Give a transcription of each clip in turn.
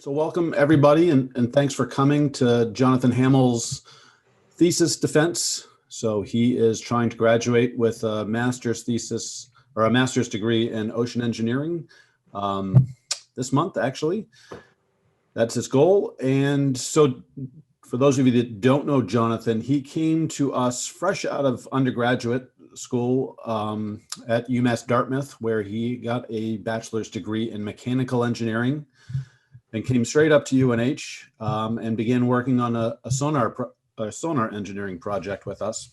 So welcome everybody, and thanks for coming to Jonathan Hamel's thesis defense. So he is trying to graduate with a master's thesis or a master's degree in ocean engineering this month, actually. That's his goal. And so for those of you that don't know Jonathan, he came to us fresh out of undergraduate school at UMass Dartmouth, where he got a bachelor's degree in mechanical engineering, and came straight up to UNH and began working on a sonar engineering project with us.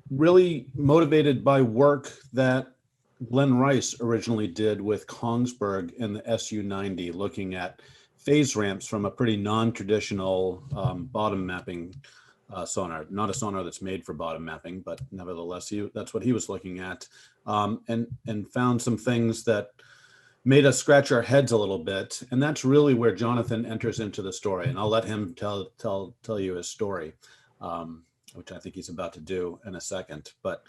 Really motivated by work that Glenn Rice originally did with Kongsberg in the SU-90, looking at phase ramps from a pretty non-traditional bottom mapping sonar, not a sonar that's made for bottom mapping, but nevertheless, that's what he was looking at, and found some things that made us scratch our heads a little bit. And that's really where Jonathan enters into the story. And I'll let him tell you his story, which I think he's about to do in a second. But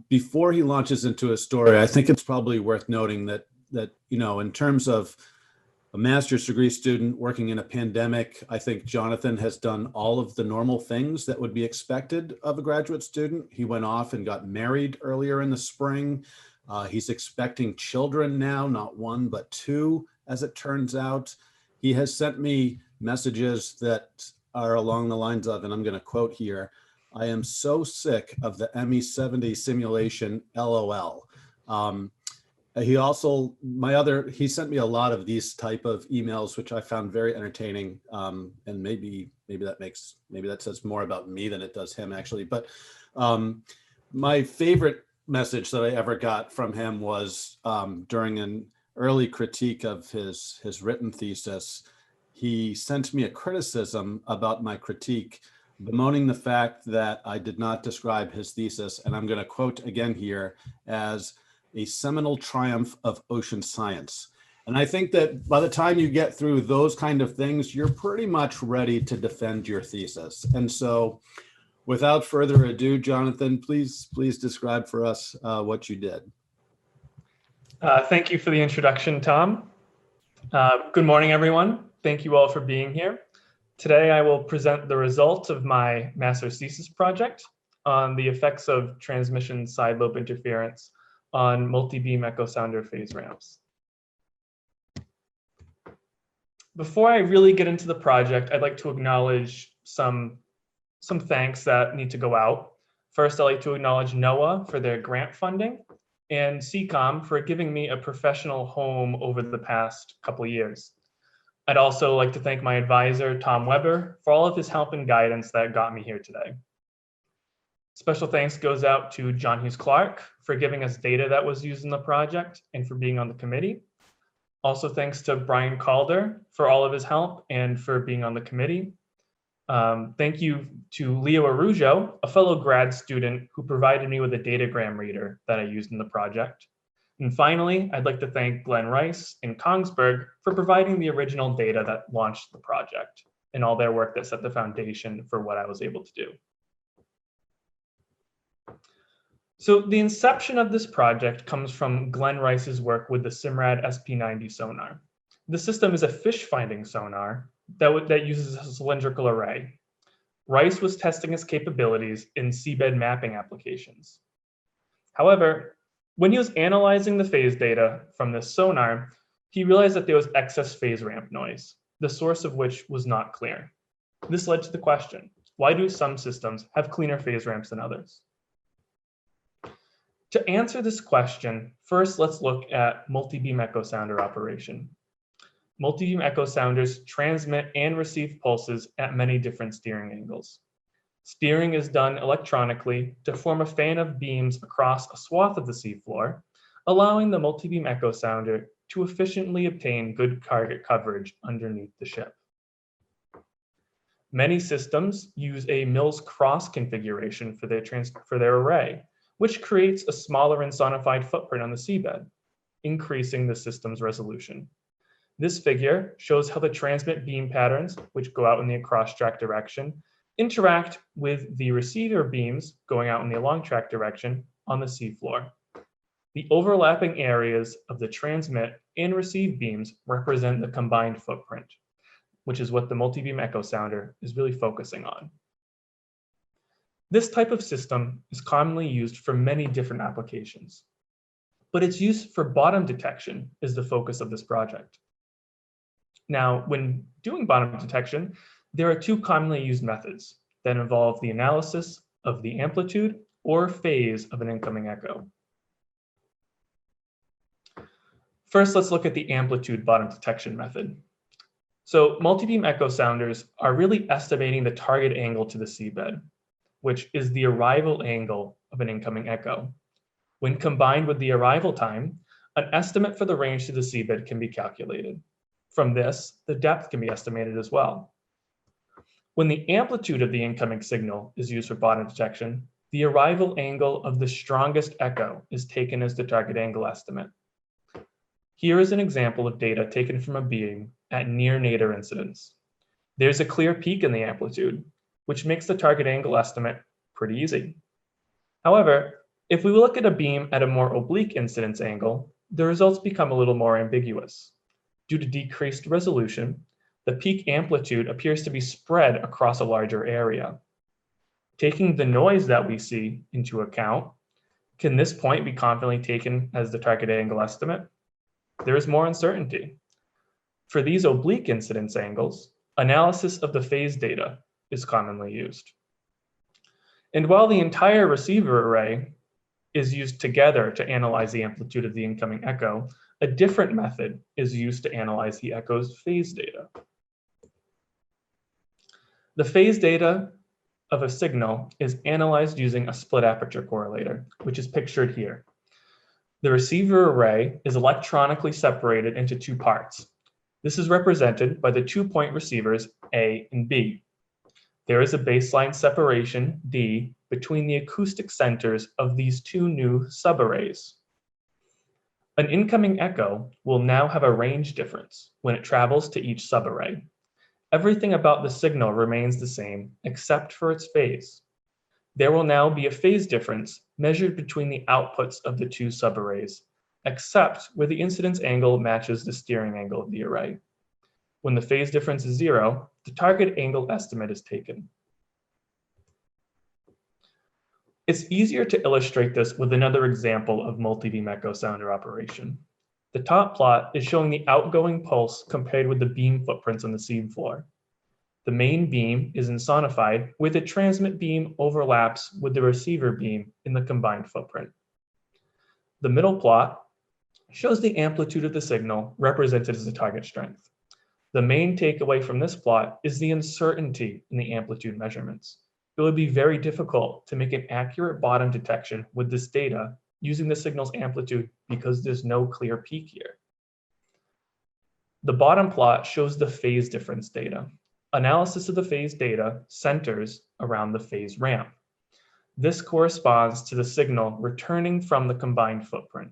before he launches into his story, I think it's probably worth noting that you know, in terms of a master's degree student working in a pandemic, I think Jonathan has done all of the normal things that would be expected of a graduate student. He went off and got married earlier in the spring. He's expecting children now, not one, but two, as it turns out. He has sent me messages that are along the lines of, and I'm going to quote here, "I am so sick of the ME70 simulation, LOL." He also, he sent me a lot of these type of emails, which I found very entertaining. And maybe that says more about me than it does him, actually. But my favorite message that I ever got from him was during an early critique of his written thesis. He sent me a criticism about my critique, bemoaning the fact that I did not describe his thesis, and I'm going to quote again here, as a seminal triumph of ocean science. And I think that by the time you get through those kind of things, you're pretty much ready to defend your thesis. And so without further ado, Jonathan, please describe for us what you did. Thank you for the introduction, Tom. Good morning, everyone. Thank you all for being here. Today, I will present the results of my master's thesis project on the effects of transmission side lobe interference on multi-beam echosounder phase ramps. Before I really get into the project, I'd like to acknowledge some thanks that need to go out. First, I'd like to acknowledge NOAA for their grant funding and CCOM for giving me a professional home over the past couple of years. I'd also like to thank my advisor, Tom Weber, for all of his help and guidance that got me here today. Special thanks goes out to John Hughes Clark for giving us data that was used in the project and for being on the committee. Also thanks to Brian Calder for all of his help and for being on the committee. Thank you to Leo Arujo, a fellow grad student who provided me with a datagram reader that I used in the project. And finally, I'd like to thank Glenn Rice and Kongsberg for providing the original data that launched the project and all their work that set the foundation for what I was able to do. So the inception of this project comes from Glenn Rice's work with the Simrad SP90 sonar. The system is a fish finding sonar that uses a cylindrical array. Rice was testing its capabilities in seabed mapping applications. However, when he was analyzing the phase data from this sonar, he realized that there was excess phase ramp noise, the source of which was not clear. This led to the question, why do some systems have cleaner phase ramps than others? To answer this question, first let's look at multi-beam echosounder operation. Multi-beam echosounders transmit and receive pulses at many different steering angles. Steering is done electronically to form a fan of beams across a swath of the seafloor, allowing the multi-beam echosounder to efficiently obtain good target coverage underneath the ship. Many systems use a Mills cross configuration for their array, which creates a smaller insonified footprint on the seabed, increasing the system's resolution. This figure shows how the transmit beam patterns, which go out in the across-track direction, interact with the receiver beams going out in the along-track direction on the seafloor. The overlapping areas of the transmit and receive beams represent the combined footprint, which is what the Multibeam Echosounder is really focusing on. This type of system is commonly used for many different applications, but its use for bottom detection is the focus of this project. Now, when doing bottom detection, there are two commonly used methods that involve the analysis of the amplitude or phase of an incoming echo. First, let's look at the amplitude bottom detection method. So multibeam echosounders are really estimating the target angle to the seabed, which is the arrival angle of an incoming echo. When combined with the arrival time, an estimate for the range to the seabed can be calculated. From this, the depth can be estimated as well. When the amplitude of the incoming signal is used for bottom detection, the arrival angle of the strongest echo is taken as the target angle estimate. Here is an example of data taken from a beam at near nadir incidence. There's a clear peak in the amplitude, which makes the target angle estimate pretty easy. However, if we look at a beam at a more oblique incidence angle, the results become a little more ambiguous. Due to decreased resolution, the peak amplitude appears to be spread across a larger area. Taking the noise that we see into account, can this point be confidently taken as the target angle estimate? There is more uncertainty. For these oblique incidence angles, analysis of the phase data is commonly used. And while the entire receiver array is used together to analyze the amplitude of the incoming echo, a different method is used to analyze the echo's phase data. The phase data of a signal is analyzed using a split aperture correlator, which is pictured here. The receiver array is electronically separated into two parts. This is represented by the 2-point receivers A and B. There is a baseline separation, D, between the acoustic centers of these two new subarrays. An incoming echo will now have a range difference when it travels to each subarray. Everything about the signal remains the same except for its phase. There will now be a phase difference measured between the outputs of the two subarrays, except where the incidence angle matches the steering angle of the array. When the phase difference is 0, the target angle estimate is taken. It's easier to illustrate this with another example of multibeam echosounder operation. The top plot is showing the outgoing pulse compared with the beam footprints on the seam floor. The main beam is insonified where the transmit beam overlaps with the receiver beam in the combined footprint. The middle plot shows the amplitude of the signal represented as the target strength. The main takeaway from this plot is the uncertainty in the amplitude measurements. It would be very difficult to make an accurate bottom detection with this data using the signal's amplitude because there's no clear peak here. The bottom plot shows the phase difference data. Analysis of the phase data centers around the phase ramp. This corresponds to the signal returning from the combined footprint.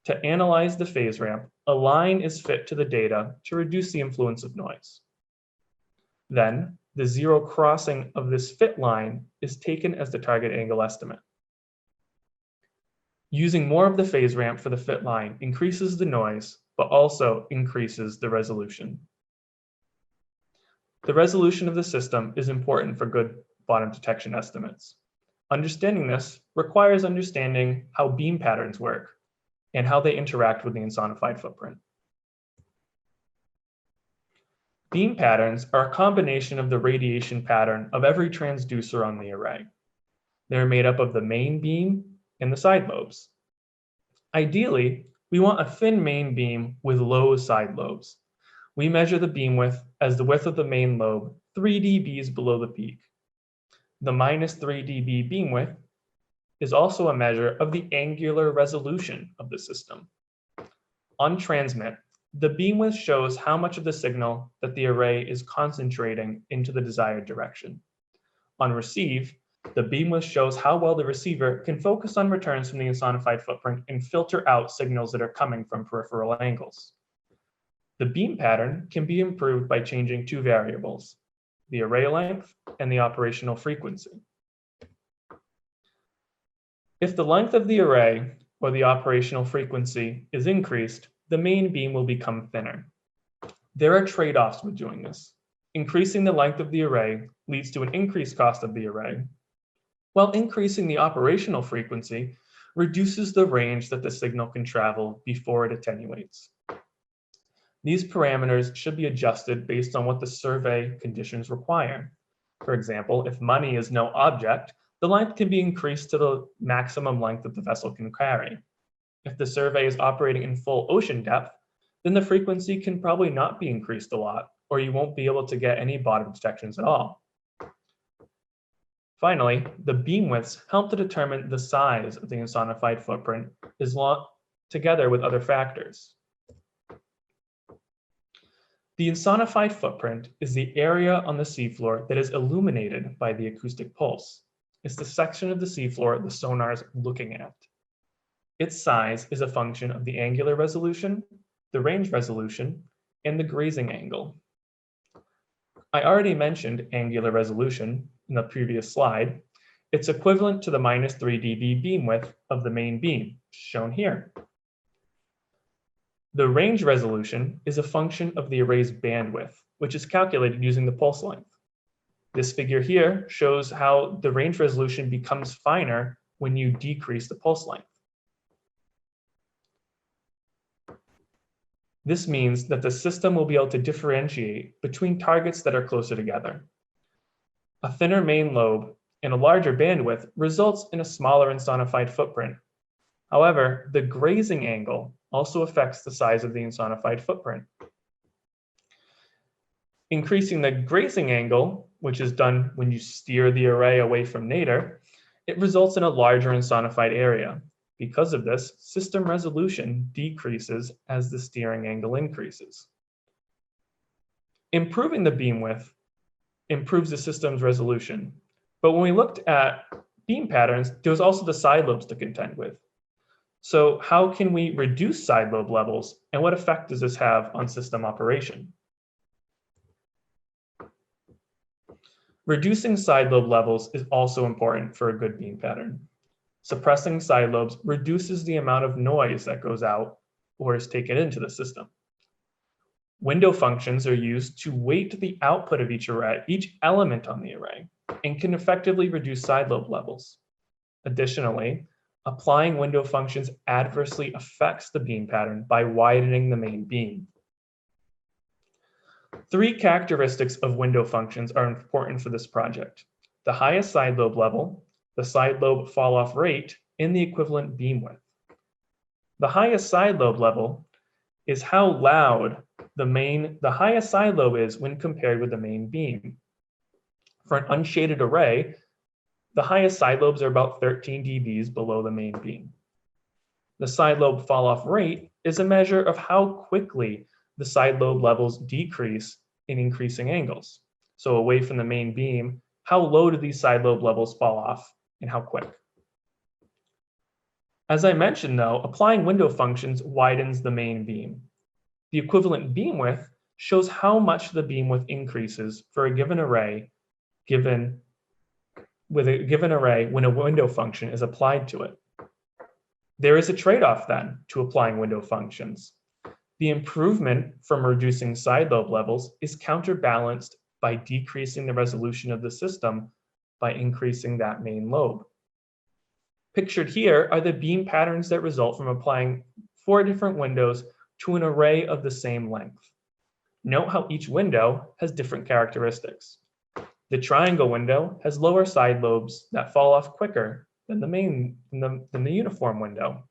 To analyze the phase ramp, a line is fit to the data to reduce the influence of noise. Then, the zero crossing of this fit line is taken as the target angle estimate. Using more of the phase ramp for the fit line increases the noise, but also increases the resolution. The resolution of the system is important for good bottom detection estimates. Understanding this requires understanding how beam patterns work and how they interact with the insonified footprint. Beam patterns are a combination of the radiation pattern of every transducer on the array. They're made up of the main beam and the side lobes. Ideally, we want a thin main beam with low side lobes. We measure the beam width as the width of the main lobe 3 dBs below the peak. The minus 3 dB beam width is also a measure of the angular resolution of the system. On transmit, the beam width shows how much of the signal that the array is concentrating into the desired direction. On receive, the beam width shows how well the receiver can focus on returns from the insonified footprint and filter out signals that are coming from peripheral angles. The beam pattern can be improved by changing two variables, the array length and the operational frequency. If the length of the array or the operational frequency is increased, the main beam will become thinner. There are trade-offs with doing this. Increasing the length of the array leads to an increased cost of the array, while increasing the operational frequency reduces the range that the signal can travel before it attenuates. These parameters should be adjusted based on what the survey conditions require. For example, if money is no object, the length can be increased to the maximum length that the vessel can carry. If the survey is operating in full ocean depth, then the frequency can probably not be increased a lot, or you won't be able to get any bottom detections at all. Finally, the beam widths help to determine the size of the insonified footprint together with other factors. The insonified footprint is the area on the seafloor that is illuminated by the acoustic pulse. It's the section of the seafloor the sonar is looking at. Its size is a function of the angular resolution, the range resolution, and the grazing angle. I already mentioned angular resolution in the previous slide. It's equivalent to the -3 dB beam width of the main beam, shown here. The range resolution is a function of the array's bandwidth, which is calculated using the pulse length. This figure here shows how the range resolution becomes finer when you decrease the pulse length. This means that the system will be able to differentiate between targets that are closer together. A thinner main lobe and a larger bandwidth results in a smaller insonified footprint. However, the grazing angle also affects the size of the insonified footprint. Increasing the grazing angle, which is done when you steer the array away from nadir, it results in a larger insonified area. Because of this, system resolution decreases as the steering angle increases. Improving the beam width improves the system's resolution. But when we looked at beam patterns, there was also the side lobes to contend with. So how can we reduce side lobe levels, and what effect does this have on system operation? Reducing side lobe levels is also important for a good beam pattern. Suppressing side lobes reduces the amount of noise that goes out or is taken into the system. Window functions are used to weight the output of each array, each element on the array, and can effectively reduce side lobe levels. Additionally, applying window functions adversely affects the beam pattern by widening the main beam. 3 characteristics of window functions are important for this project: the highest side lobe level, the side lobe fall-off rate, and the equivalent beam width. The highest side lobe level is how loud the highest side lobe is when compared with the main beam. For an unshaded array, the highest side lobes are about 13 dBs below the main beam. The side lobe fall-off rate is a measure of how quickly the side lobe levels decrease in increasing angles. So away from the main beam, how low do these side lobe levels fall off and how quick? As I mentioned though, applying window functions widens the main beam. The equivalent beam width shows how much the beam width increases for a given array when a window function is applied to it. There is a trade-off then to applying window functions. The improvement from reducing side lobe levels is counterbalanced by decreasing the resolution of the system by increasing that main lobe. Pictured here are the beam patterns that result from applying 4 different windows to an array of the same length. Note how each window has different characteristics. The triangle window has lower side lobes that fall off quicker than the uniform window,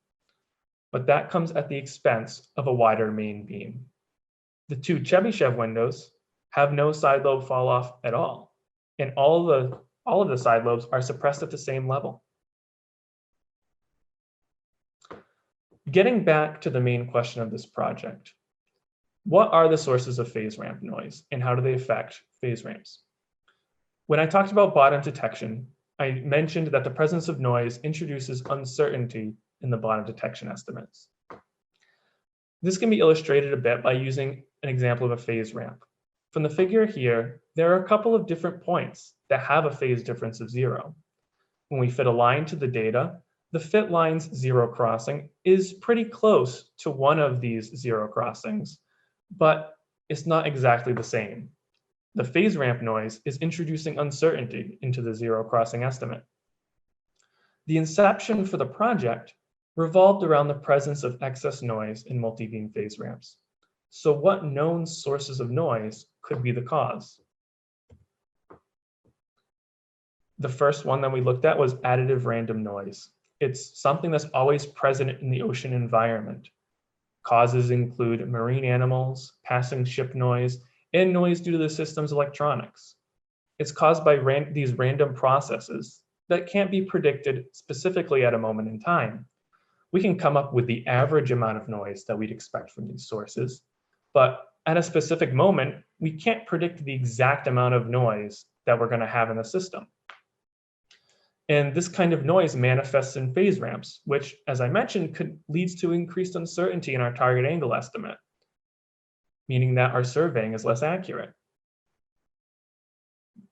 but that comes at the expense of a wider main beam. The 2 Chebyshev windows have no side lobe fall off at all, and all of the side lobes are suppressed at the same level. Getting back to the main question of this project, what are the sources of phase ramp noise and how do they affect phase ramps? When I talked about bottom detection, I mentioned that the presence of noise introduces uncertainty in the bottom detection estimates. This can be illustrated a bit by using an example of a phase ramp. From the figure here, there are a couple of different points that have a phase difference of 0. When we fit a line to the data, the fit line's zero crossing is pretty close to one of these zero crossings, but it's not exactly the same. The phase ramp noise is introducing uncertainty into the zero crossing estimate. The inception for the project revolved around the presence of excess noise in multi-beam phase ramps. So what known sources of noise could be the cause? The first one that we looked at was additive random noise. It's something that's always present in the ocean environment. Causes include marine animals, passing ship noise, and noise due to the system's electronics. It's caused by these random processes that can't be predicted specifically at a moment in time. We can come up with the average amount of noise that we'd expect from these sources, but at a specific moment, we can't predict the exact amount of noise that we're going to have in the system. And this kind of noise manifests in phase ramps, which, as I mentioned, leads to increased uncertainty in our target angle estimate, meaning that our surveying is less accurate.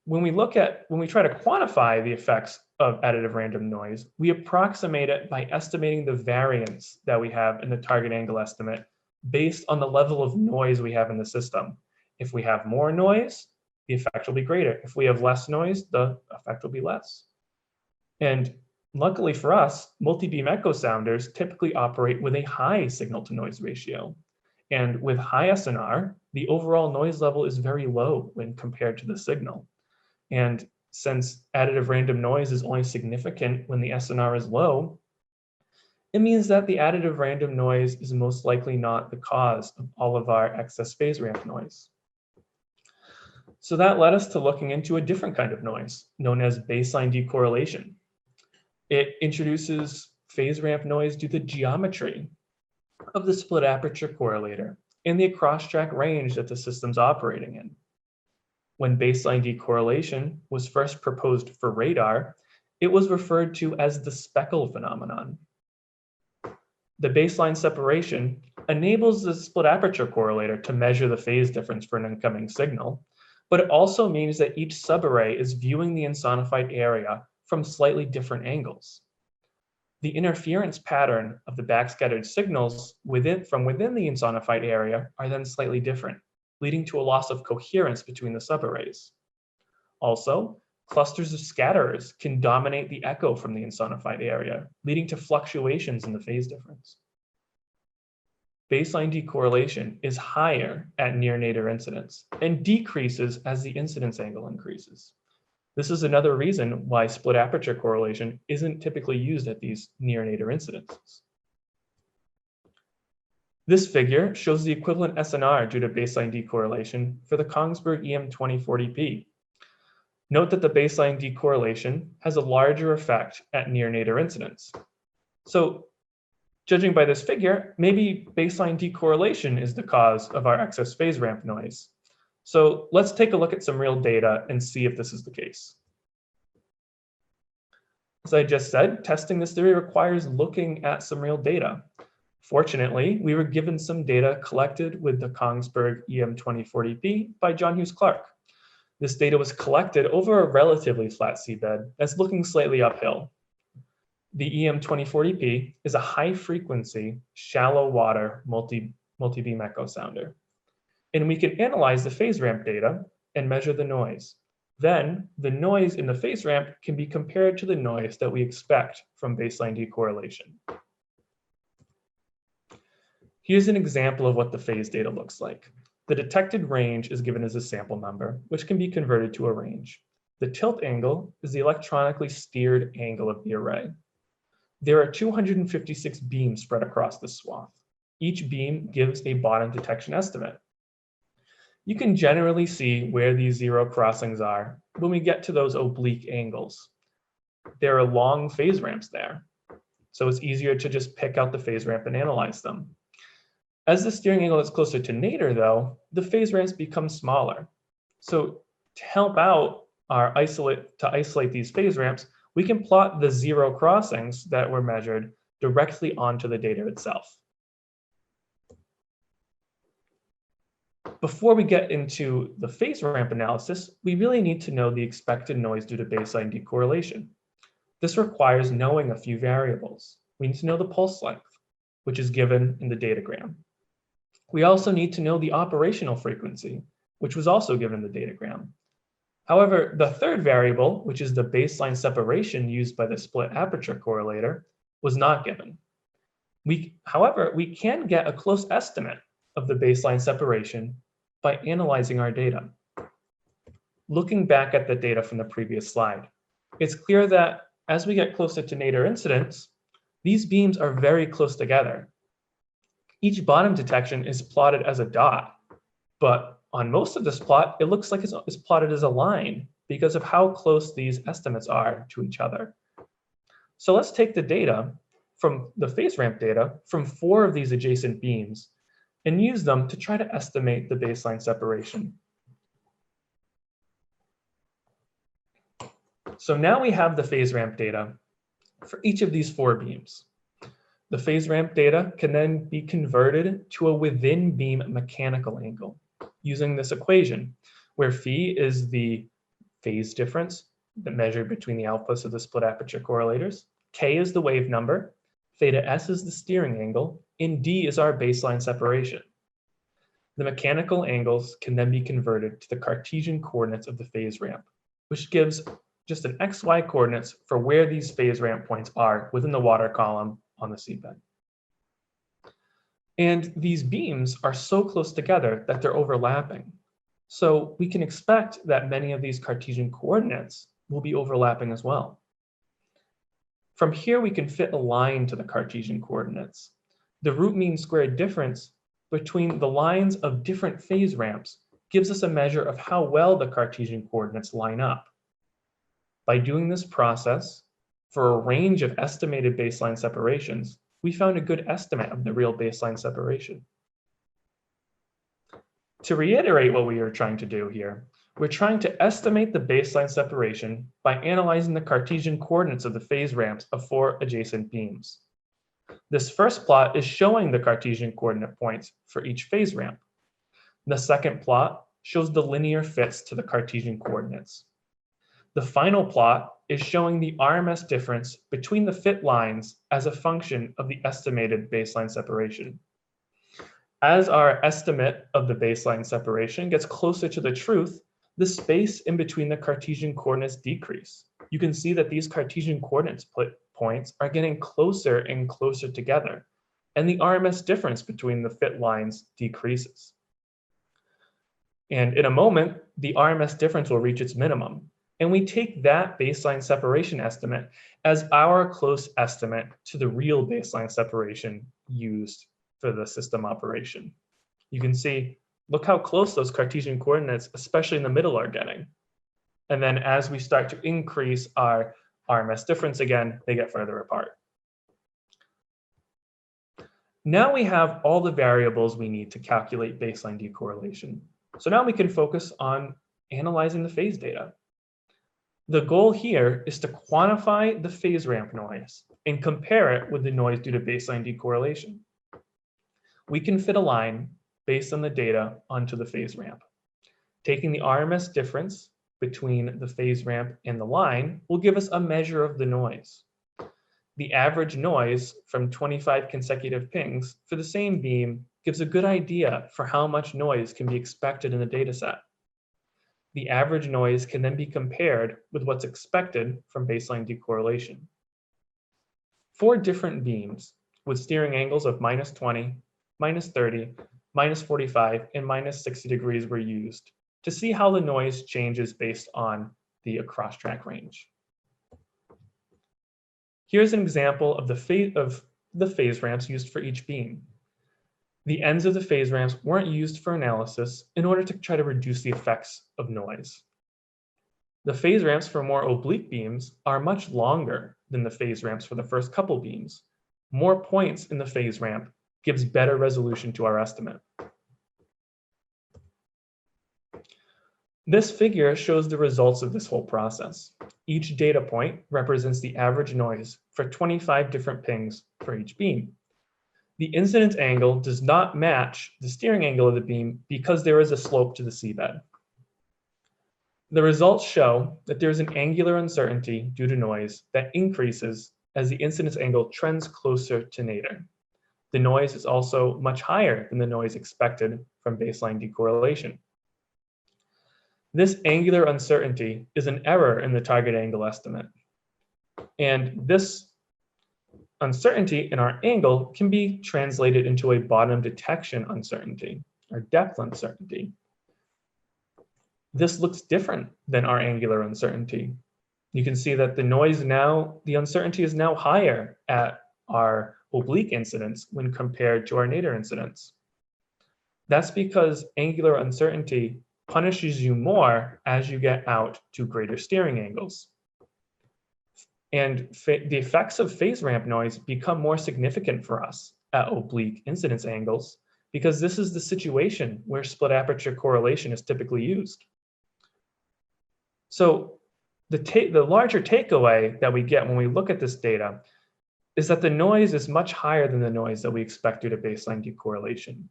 When we try to quantify the effects of additive random noise, we approximate it by estimating the variance that we have in the target angle estimate based on the level of noise we have in the system. If we have more noise, the effect will be greater. If we have less noise, the effect will be less. And luckily for us, multi-beam echosounders typically operate with a high signal-to-noise ratio. And with high SNR, the overall noise level is very low when compared to the signal. And since additive random noise is only significant when the SNR is low, it means that the additive random noise is most likely not the cause of all of our excess phase ramp noise. So that led us to looking into a different kind of noise known as baseline decorrelation. It introduces phase ramp noise due to geometry of the split aperture correlator and the across-track range that the system's operating in. When baseline decorrelation was first proposed for radar, it was referred to as the speckle phenomenon. The baseline separation enables the split aperture correlator to measure the phase difference for an incoming signal, but it also means that each subarray is viewing the insonified area from slightly different angles. The interference pattern of the backscattered signals from within the insonified area are then slightly different, leading to a loss of coherence between the subarrays. Also, clusters of scatterers can dominate the echo from the insonified area, leading to fluctuations in the phase difference. Baseline decorrelation is higher at near-nadir incidence and decreases as the incidence angle increases. This is another reason why split aperture correlation isn't typically used at these near-nadir incidences. This figure shows the equivalent SNR due to baseline decorrelation for the Kongsberg EM2040P. Note that the baseline decorrelation has a larger effect at near-nadir incidence. So, judging by this figure, maybe baseline decorrelation is the cause of our excess phase ramp noise. So let's take a look at some real data and see if this is the case. As I just said, testing this theory requires looking at some real data. Fortunately, we were given some data collected with the Kongsberg EM2040P by John Hughes Clark. This data was collected over a relatively flat seabed that's looking slightly uphill. The EM2040P is a high-frequency, shallow water multi-beam echosounder. And we can analyze the phase ramp data and measure the noise. Then, the noise in the phase ramp can be compared to the noise that we expect from baseline decorrelation. Here's an example of what the phase data looks like. The detected range is given as a sample number, which can be converted to a range. The tilt angle is the electronically steered angle of the array. There are 256 beams spread across this swath. Each beam gives a bottom detection estimate. You can generally see where these zero crossings are when we get to those oblique angles. There are long phase ramps there, so it's easier to just pick out the phase ramp and analyze them. As the steering angle is closer to nadir, though, the phase ramps become smaller. So to help out to isolate these phase ramps, we can plot the zero crossings that were measured directly onto the data itself. Before we get into the phase ramp analysis, we really need to know the expected noise due to baseline decorrelation. This requires knowing a few variables. We need to know the pulse length, which is given in the datagram. We also need to know the operational frequency, which was also given in the datagram. However, the third variable, which is the baseline separation used by the split aperture correlator, was not given. However, we can get a close estimate of the baseline separation by analyzing our data. Looking back at the data from the previous slide, it's clear that as we get closer to nadir incidents, these beams are very close together. Each bottom detection is plotted as a dot, but on most of this plot, it looks like it's plotted as a line because of how close these estimates are to each other. So let's take the data from the phase ramp data from 4 of these adjacent beams and use them to try to estimate the baseline separation. So now we have the phase ramp data for each of these 4 beams. The phase ramp data can then be converted to a within beam mechanical angle using this equation, where phi is the phase difference that measured between the outputs of the split aperture correlators, k is the wave number, theta s is the steering angle, and d is our baseline separation. The mechanical angles can then be converted to the Cartesian coordinates of the phase ramp, which gives just an xy coordinates for where these phase ramp points are within the water column on the seabed. And these beams are so close together that they're overlapping. So we can expect that many of these Cartesian coordinates will be overlapping as well. From here, we can fit a line to the Cartesian coordinates. The root mean squared difference between the lines of different phase ramps gives us a measure of how well the Cartesian coordinates line up. By doing this process, for a range of estimated baseline separations, we found a good estimate of the real baseline separation. To reiterate what we are trying to do here, we're trying to estimate the baseline separation by analyzing the Cartesian coordinates of the phase ramps of 4 adjacent beams. This first plot is showing the Cartesian coordinate points for each phase ramp. The second plot shows the linear fits to the Cartesian coordinates. The final plot is showing the RMS difference between the fit lines as a function of the estimated baseline separation. As our estimate of the baseline separation gets closer to the truth, the space in between the Cartesian coordinates decrease. You can see that these Cartesian coordinates points are getting closer and closer together, and the RMS difference between the fit lines decreases. And in a moment, the RMS difference will reach its minimum. And we take that baseline separation estimate as our close estimate to the real baseline separation used for the system operation. You can see, look how close those Cartesian coordinates, especially in the middle, are getting. And then as we start to increase our RMS difference again, they get further apart. Now we have all the variables we need to calculate baseline decorrelation. So now we can focus on analyzing the phase data. The goal here is to quantify the phase ramp noise and compare it with the noise due to baseline decorrelation. We can fit a line based on the data onto the phase ramp. Taking the RMS difference between the phase ramp and the line will give us a measure of the noise. The average noise from 25 consecutive pings for the same beam gives a good idea for how much noise can be expected in the data set. The average noise can then be compared with what's expected from baseline decorrelation. 4 different beams with steering angles of -20, -30, -45, and -60 degrees were used to see how the noise changes based on the cross-track range. Here's an example of the phase ramps used for each beam. The ends of the phase ramps weren't used for analysis in order to try to reduce the effects of noise. The phase ramps for more oblique beams are much longer than the phase ramps for the first couple beams. More points in the phase ramp gives better resolution to our estimate. This figure shows the results of this whole process. Each data point represents the average noise for 25 different pings for each beam. The incidence angle does not match the steering angle of the beam because there is a slope to the seabed. The results show that there's an angular uncertainty due to noise that increases as the incidence angle trends closer to nadir. The noise is also much higher than the noise expected from baseline decorrelation. This angular uncertainty is an error in the target angle estimate. And this uncertainty in our angle can be translated into a bottom detection uncertainty, or depth uncertainty. This looks different than our angular uncertainty. You can see that the uncertainty is now higher at our oblique incidence when compared to our nadir incidence. That's because angular uncertainty punishes you more as you get out to greater steering angles. And the effects of phase ramp noise become more significant for us at oblique incidence angles because this is the situation where split aperture correlation is typically used. So the larger takeaway that we get when we look at this data is that the noise is much higher than the noise that we expect due to baseline decorrelation.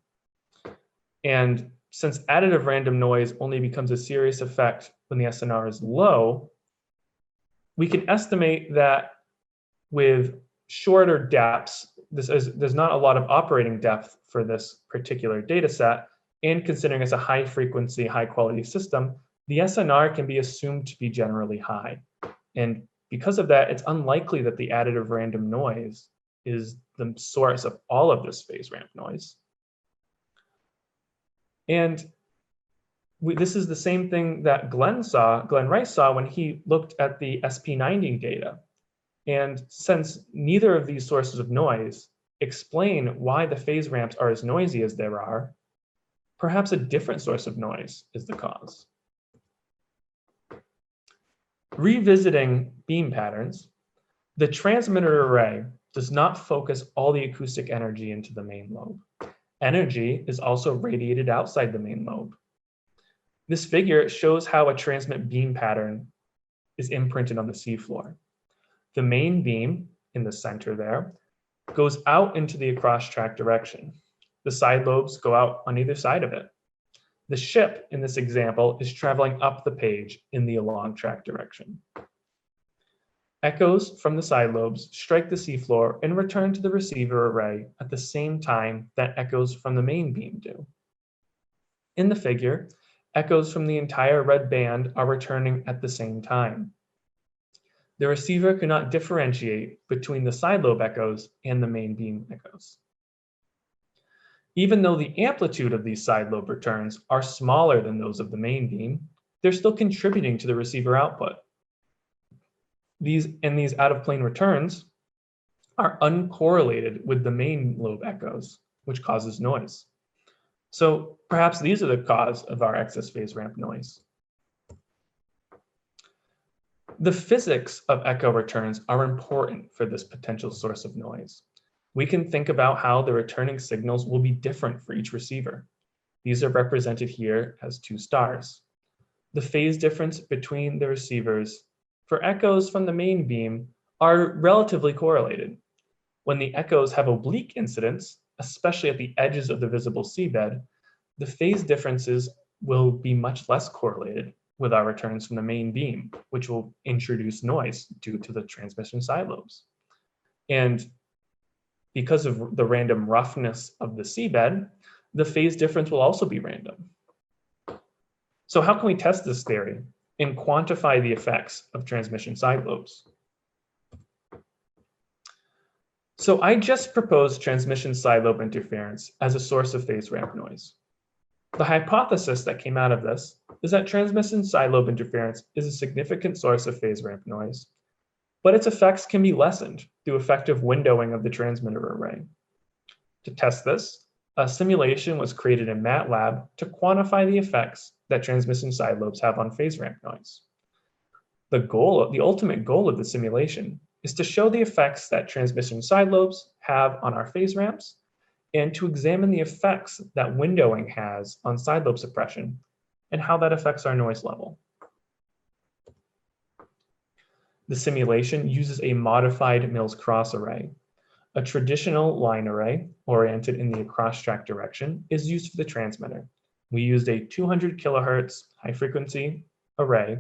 And since additive random noise only becomes a serious effect when the SNR is low, we can estimate that with shorter depths, there's not a lot of operating depth for this particular data set, and considering it's a high frequency, high quality system, the SNR can be assumed to be generally high. And because of that, it's unlikely that the additive random noise is the source of all of this phase ramp noise. And this is the same thing that Glenn Rice saw when he looked at the SP90 data. And since neither of these sources of noise explain why the phase ramps are as noisy as they are, perhaps a different source of noise is the cause. Revisiting beam patterns, the transmitter array does not focus all the acoustic energy into the main lobe. Energy is also radiated outside the main lobe. This figure shows how a transmit beam pattern is imprinted on the seafloor. The main beam in the center there goes out into the across track direction. The side lobes go out on either side of it. The ship in this example is traveling up the page in the along track direction. Echoes from the side lobes strike the seafloor and return to the receiver array at the same time that echoes from the main beam do. In the figure, echoes from the entire red band are returning at the same time. The receiver cannot differentiate between the side lobe echoes and the main beam echoes. Even though the amplitude of these side lobe returns are smaller than those of the main beam, they're still contributing to the receiver output. These out of plane returns are uncorrelated with the main lobe echoes, which causes noise. So perhaps these are the cause of our excess phase ramp noise. The physics of echo returns are important for this potential source of noise. We can think about how the returning signals will be different for each receiver. These are represented here as two stars. The phase difference between the receivers for echoes from the main beam are relatively correlated. When the echoes have oblique incidence, especially at the edges of the visible seabed, the phase differences will be much less correlated with our returns from the main beam, which will introduce noise due to the transmission side lobes. And because of the random roughness of the seabed, the phase difference will also be random. So how can we test this theory and quantify the effects of transmission side lobes? So I just proposed transmission side lobe interference as a source of phase ramp noise. The hypothesis that came out of this is that transmission side lobe interference is a significant source of phase ramp noise, but its effects can be lessened through effective windowing of the transmitter array. To test this, a simulation was created in MATLAB to quantify the effects that transmission side lobes have on phase ramp noise. The ultimate goal of the simulation is to show the effects that transmission side lobes have on our phase ramps and to examine the effects that windowing has on side lobe suppression and how that affects our noise level. The simulation uses a modified Mills-Cross array. A traditional line array, oriented in the across-track direction, is used for the transmitter. We used a 200 kilohertz high-frequency array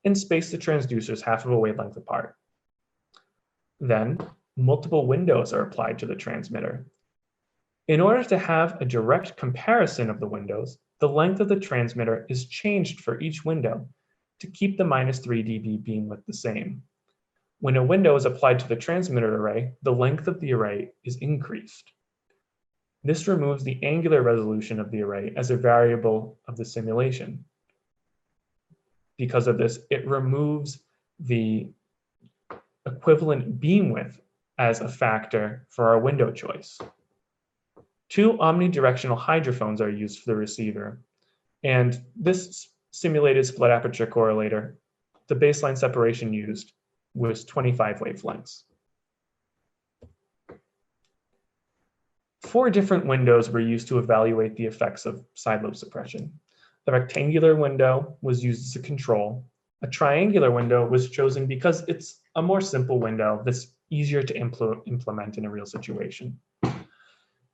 and space the transducers half of a wavelength apart. Then, multiple windows are applied to the transmitter. In order to have a direct comparison of the windows, the length of the transmitter is changed for each window to keep the -3 dB beam width the same. When a window is applied to the transmitter array, the length of the array is increased. This removes the angular resolution of the array as a variable of the simulation. Because of this, it removes the equivalent beam width as a factor for our window choice. 2 omnidirectional hydrophones are used for the receiver, and this simulated split aperture correlator, the baseline separation used was 25 wavelengths. 4 different windows were used to evaluate the effects of side lobe suppression. The rectangular window was used as a control. A triangular window was chosen because it's a more simple window that's easier to implement in a real situation.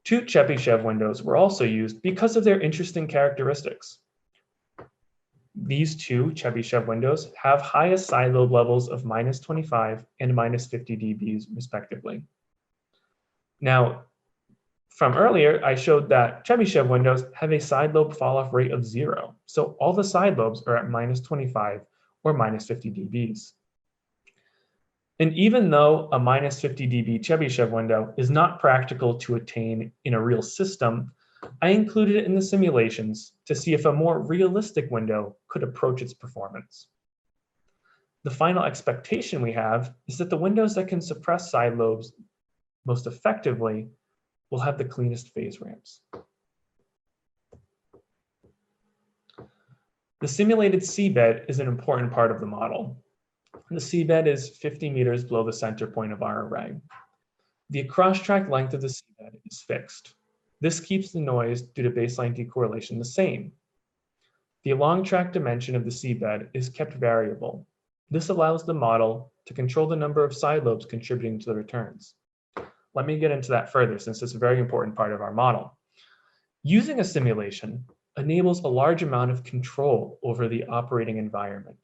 2 Chebyshev windows were also used because of their interesting characteristics. These 2 Chebyshev windows have highest side lobe levels of -25 and -50 dBs respectively. Now, from earlier, I showed that Chebyshev windows have a side lobe fall-off rate of 0. So all the side lobes are at -25 or -50 dBs. And even though a -50 dB Chebyshev window is not practical to attain in a real system, I included it in the simulations to see if a more realistic window could approach its performance. The final expectation we have is that the windows that can suppress side lobes most effectively will have the cleanest phase ramps. The simulated seabed is an important part of the model. The seabed is 50 meters below the center point of our array. The cross-track length of the seabed is fixed. This keeps the noise due to baseline decorrelation the same. The along-track dimension of the seabed is kept variable. This allows the model to control the number of side lobes contributing to the returns. Let me get into that further since it's a very important part of our model. Using a simulation enables a large amount of control over the operating environment.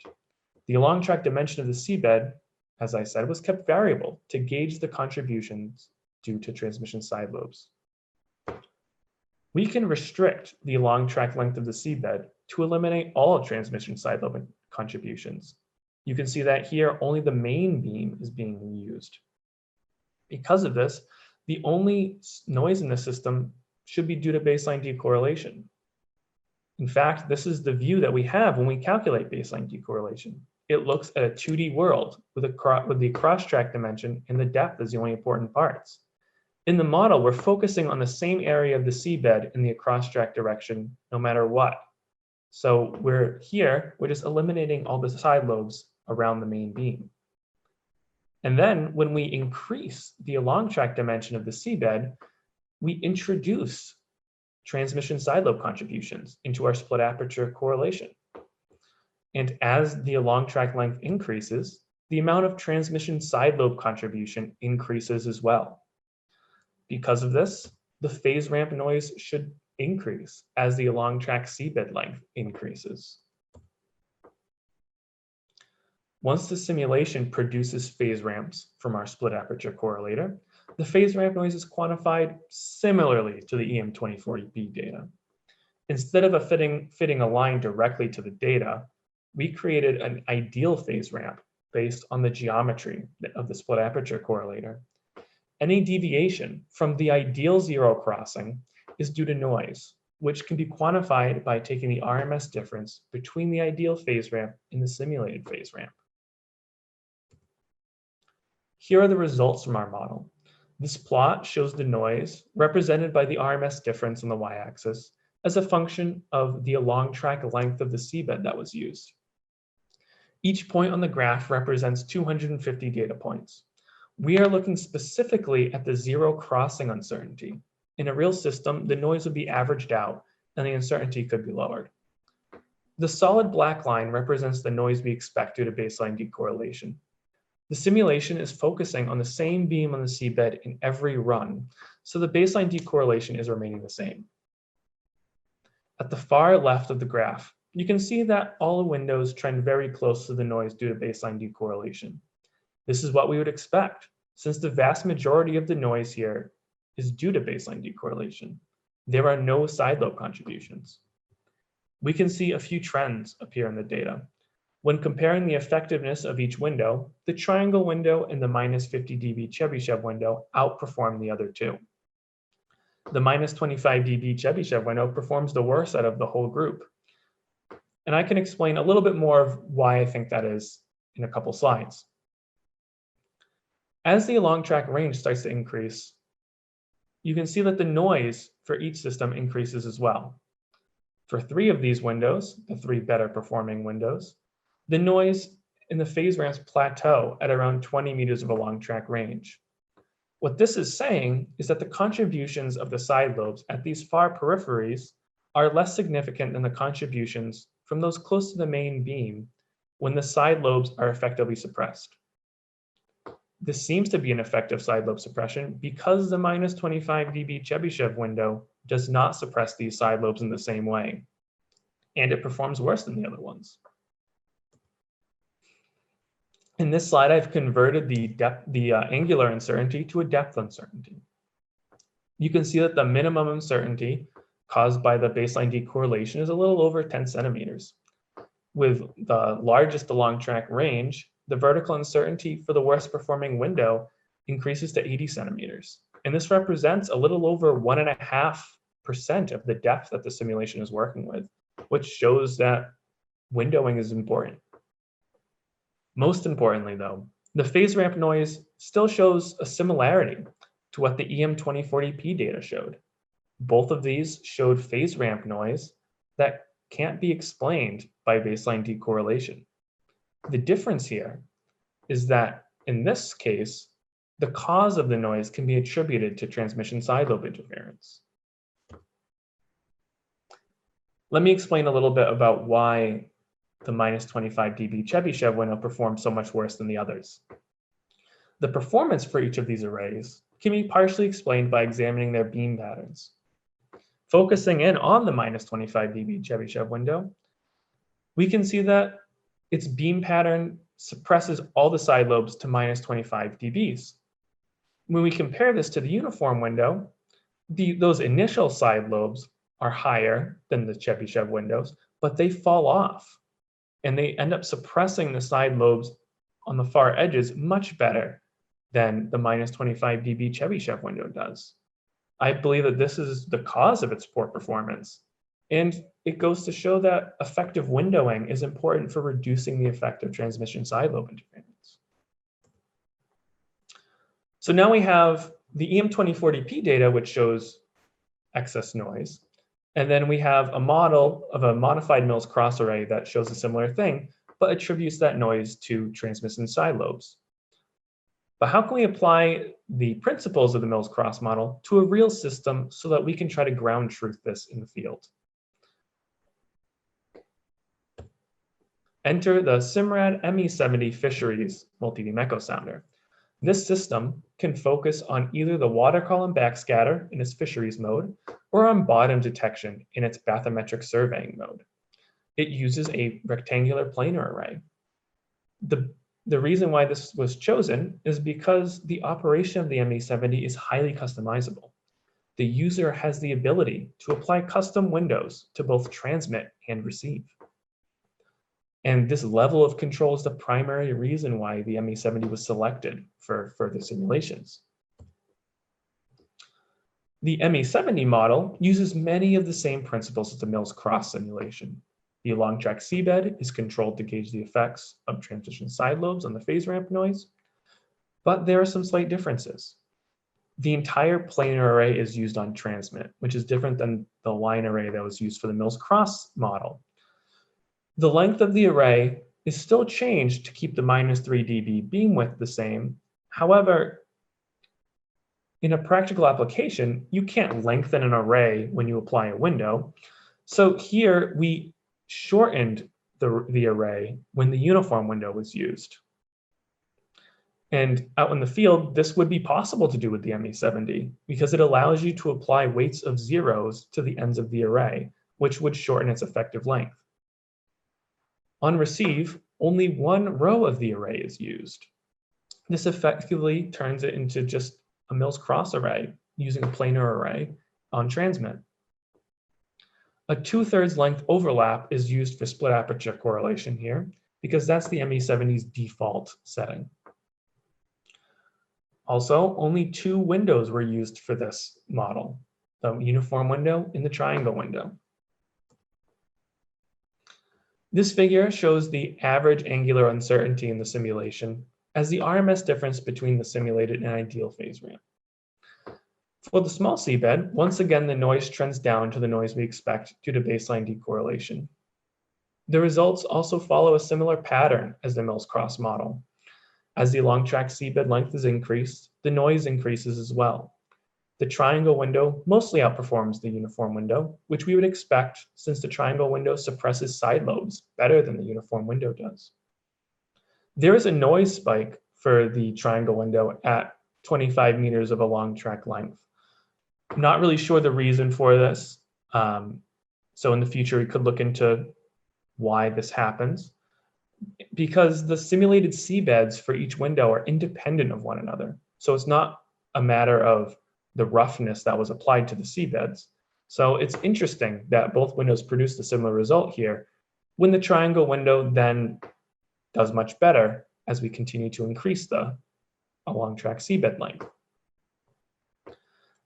The along-track dimension of the seabed, as I said, was kept variable to gauge the contributions due to transmission side lobes. We can restrict the along-track length of the seabed to eliminate all transmission side lobe contributions. You can see that here only the main beam is being used. Because of this, the only noise in the system should be due to baseline decorrelation. In fact, this is the view that we have when we calculate baseline decorrelation. It looks at a 2D world with the cross-track dimension and the depth as the only important parts. In the model, we're focusing on the same area of the seabed in the cross-track direction, no matter what. So we're just eliminating all the side lobes around the main beam. And then when we increase the along-track dimension of the seabed, we introduce transmission side lobe contributions into our split aperture correlation. And as the along-track length increases, the amount of transmission side lobe contribution increases as well. Because of this, the phase ramp noise should increase as the along-track seabed length increases. Once the simulation produces phase ramps from our split aperture correlator, the phase ramp noise is quantified similarly to the EM24B data. Instead of fitting a line directly to the data, we created an ideal phase ramp based on the geometry of the split aperture correlator. Any deviation from the ideal zero crossing is due to noise, which can be quantified by taking the RMS difference between the ideal phase ramp and the simulated phase ramp. Here are the results from our model. This plot shows the noise represented by the RMS difference on the y-axis as a function of the along-track length of the seabed that was used. Each point on the graph represents 250 data points. We are looking specifically at the zero crossing uncertainty. In a real system, the noise would be averaged out and the uncertainty could be lowered. The solid black line represents the noise we expect due to baseline decorrelation. The simulation is focusing on the same beam on the seabed in every run, so the baseline decorrelation is remaining the same. At the far left of the graph, you can see that all the windows trend very close to the noise due to baseline decorrelation. This is what we would expect, since the vast majority of the noise here is due to baseline decorrelation. There are no side lobe contributions. We can see a few trends appear in the data. When comparing the effectiveness of each window, the triangle window and the -50 dB Chebyshev window outperform the other two. The -25 dB Chebyshev window performs the worst out of the whole group. And I can explain a little bit more of why I think that is in a couple slides. As the along track range starts to increase, you can see that the noise for each system increases as well. For 3 of these windows, the 3 better performing windows, the noise in the phase ramps plateau at around 20 meters of along track range. What this is saying is that the contributions of the side lobes at these far peripheries are less significant than the contributions from those close to the main beam when the side lobes are effectively suppressed. This seems to be an effective side lobe suppression because the -25 dB Chebyshev window does not suppress these side lobes in the same way, and it performs worse than the other ones. In this slide, I've converted the angular uncertainty to a depth uncertainty. You can see that the minimum uncertainty caused by the baseline decorrelation is a little over 10 centimeters. With the largest along track range, the vertical uncertainty for the worst performing window increases to 80 centimeters. And this represents a little over 1.5% of the depth that the simulation is working with, which shows that windowing is important. Most importantly though, the phase ramp noise still shows a similarity to what the EM2040P data showed. Both of these showed phase ramp noise that can't be explained by baseline decorrelation. The difference here is that in this case, the cause of the noise can be attributed to transmission side lobe interference. Let me explain a little bit about why the -25 dB Chebyshev window performs so much worse than the others. The performance for each of these arrays can be partially explained by examining their beam patterns. Focusing in on the -25 dB Chebyshev window, we can see that its beam pattern suppresses all the side lobes to -25 dBs. When we compare this to the uniform window, those initial side lobes are higher than the Chebyshev windows, but they fall off and they end up suppressing the side lobes on the far edges much better than the -25 dB Chebyshev window does. I believe that this is the cause of its poor performance. And it goes to show that effective windowing is important for reducing the effect of transmission side lobe interference. So now we have the EM2040P data, which shows excess noise. And then we have a model of a modified Mills cross array that shows a similar thing, but attributes that noise to transmission side lobes. But how can we apply the principles of the Mills cross model to a real system so that we can try to ground truth this in the field? Enter the Simrad ME70 Fisheries Multibeam Echosounder. This system can focus on either the water column backscatter in its fisheries mode or on bottom detection in its bathymetric surveying mode. It uses a rectangular planar array. The reason why this was chosen is because the operation of the ME70 is highly customizable. The user has the ability to apply custom windows to both transmit and receive. And this level of control is the primary reason why the ME70 was selected for further simulations. The ME70 model uses many of the same principles as the Mills cross simulation. The along track seabed is controlled to gauge the effects of transmission side lobes on the phase ramp noise, but there are some slight differences. The entire planar array is used on transmit, which is different than the line array that was used for the Mills cross model. The length of the array is still changed to keep the -3 dB beam width the same. However, in a practical application, you can't lengthen an array when you apply a window. So here we shortened the array when the uniform window was used. And out in the field, this would be possible to do with the ME70 because it allows you to apply weights of zeros to the ends of the array, which would shorten its effective length. On receive, only one row of the array is used. This effectively turns it into just a Mills-Cross array using a planar array on transmit. A 2/3 length overlap is used for split aperture correlation here because that's the ME70's default setting. Also, only 2 windows were used for this model, the uniform window and the triangle window. This figure shows the average angular uncertainty in the simulation as the RMS difference between the simulated and ideal phase ramp. For the small seabed, once again, the noise trends down to the noise we expect due to baseline decorrelation. The results also follow a similar pattern as the Mills-Cross model. As the long track seabed length is increased, the noise increases as well. The triangle window mostly outperforms the uniform window, which we would expect since the triangle window suppresses side lobes better than the uniform window does. There is a noise spike for the triangle window at 25 meters of a long track length. I'm not really sure the reason for this. So in the future, we could look into why this happens. Because the simulated seabeds for each window are independent of one another. So it's not a matter of the roughness that was applied to the seabeds. So it's interesting that both windows produced a similar result here when the triangle window then does much better as we continue to increase the long track seabed length.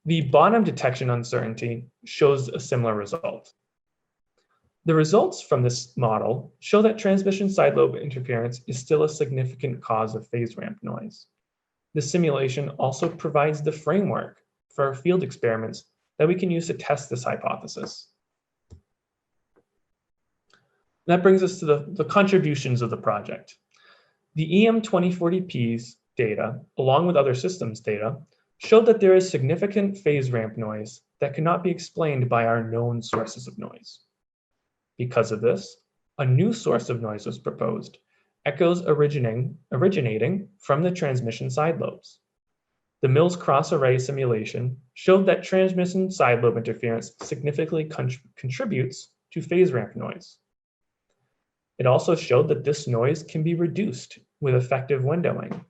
The bottom detection uncertainty shows a similar result. The results from this model show that transmission side lobe interference is still a significant cause of phase ramp noise. The simulation also provides the framework for field experiments that we can use to test this hypothesis. That brings us to the contributions of the project. The EM2040P's data, along with other systems data, showed that there is significant phase ramp noise that cannot be explained by our known sources of noise. Because of this, a new source of noise was proposed, echoes originating from the transmission side lobes. The Mills-Cross array simulation showed that transmission side lobe interference significantly contributes to phase ramp noise. It also showed that this noise can be reduced with effective windowing.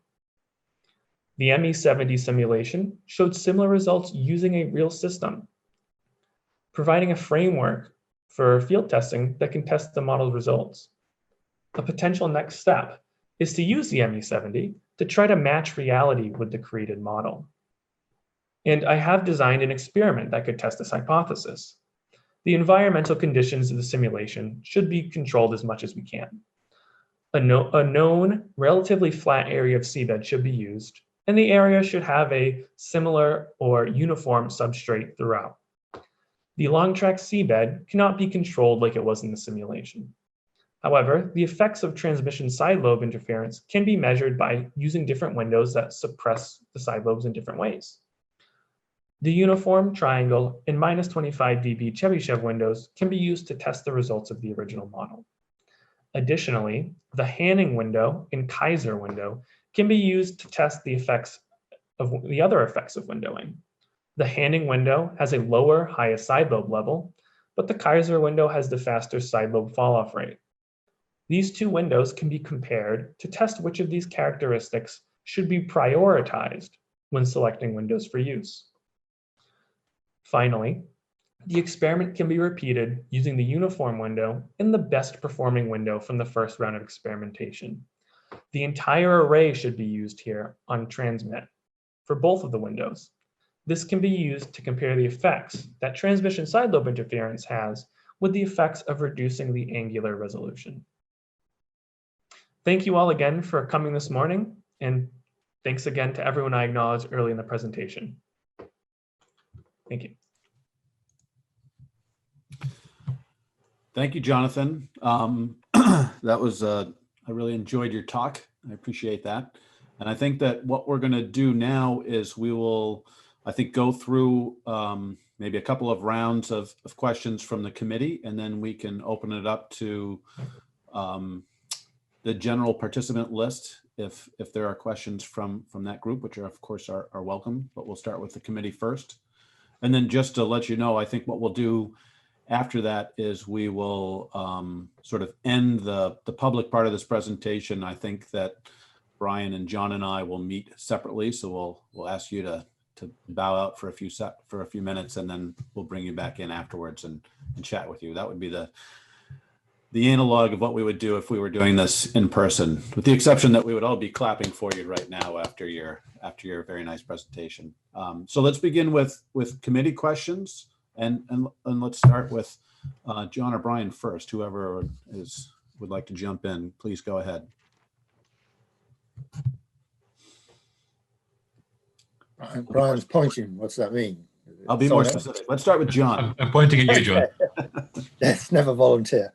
The ME70 simulation showed similar results using a real system, providing a framework for field testing that can test the model's results. A potential next step is to use the ME70 to try to match reality with the created model. And I have designed an experiment that could test this hypothesis. The environmental conditions of the simulation should be controlled as much as we can. A known relatively flat area of seabed should be used, and the area should have a similar or uniform substrate throughout. The long track seabed cannot be controlled like it was in the simulation. However, the effects of transmission side lobe interference can be measured by using different windows that suppress the side lobes in different ways. The uniform, triangle, and -25 dB Chebyshev windows can be used to test the results of the original model. Additionally, the Hanning window and Kaiser window can be used to test the effects of the other effects of windowing. The Hanning window has a lower highest side lobe level, but the Kaiser window has the faster side lobe falloff rate. These two windows can be compared to test which of these characteristics should be prioritized when selecting windows for use. Finally, the experiment can be repeated using the uniform window and the best performing window from the first round of experimentation. The entire array should be used here on transmit for both of the windows. This can be used to compare the effects that transmission side lobe interference has with the effects of reducing the angular resolution. Thank you all again for coming this morning, and thanks again to everyone I acknowledged early in the presentation. Thank you. Thank you, Jonathan. That was, I really enjoyed your talk. I appreciate that. And I think that what we're going to do now is we will, I think, go through maybe a couple of rounds of questions from the committee, and then we can open it up to the general participant list if there are questions from that group, which are, of course, are welcome, but we'll start with the committee first. And then just to let you know, I think what we'll do After that is we will sort of end the public part of this presentation. I think that Brian and John and I will meet separately, so we'll ask you to bow out for a few minutes, and then we'll bring you back in afterwards and chat with you. That would be the analog of what we would do if we were doing this in person, with the exception that we would all be clapping for you right now after your very nice presentation. So let's begin with committee questions, and let's start with John or Brian first. Whoever would like to jump in, please go ahead. Brian's pointing. What's that mean? I'll be more specific. Let's start with John. I'm pointing at you, John. Yes, never volunteer.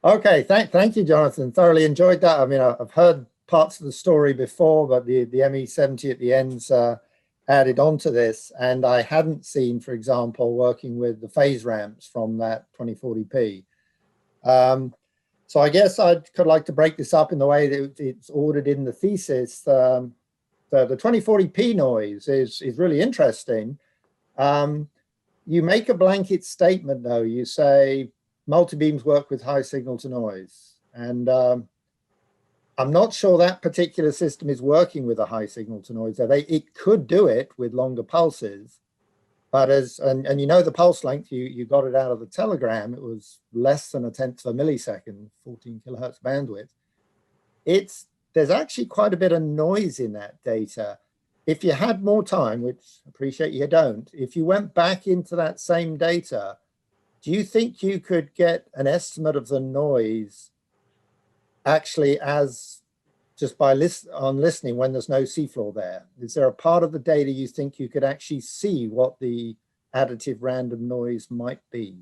Okay, thank you, Jonathan. Thoroughly enjoyed that. I mean, I've heard parts of the story before, but the ME70 at the end's added onto this, and I hadn't seen, for example, working with the phase ramps from that 2040p. So I guess could like to break this up in the way that it's ordered in the thesis. The 2040p noise is really interesting. You make a blanket statement, though. You say multibeams work with high signal to noise, and I'm not sure that particular system is working with a high signal to noise. It could do it with longer pulses, but and you know the pulse length, you got it out of the telegram, it was less than 1/10 of a millisecond, 14 kilohertz bandwidth. There's actually quite a bit of noise in that data. If you had more time, which I appreciate you don't, if you went back into that same data, do you think you could get an estimate of the noise actually as just by listening when there's no seafloor there? Is there a part of the data you think you could actually see what the additive random noise might be?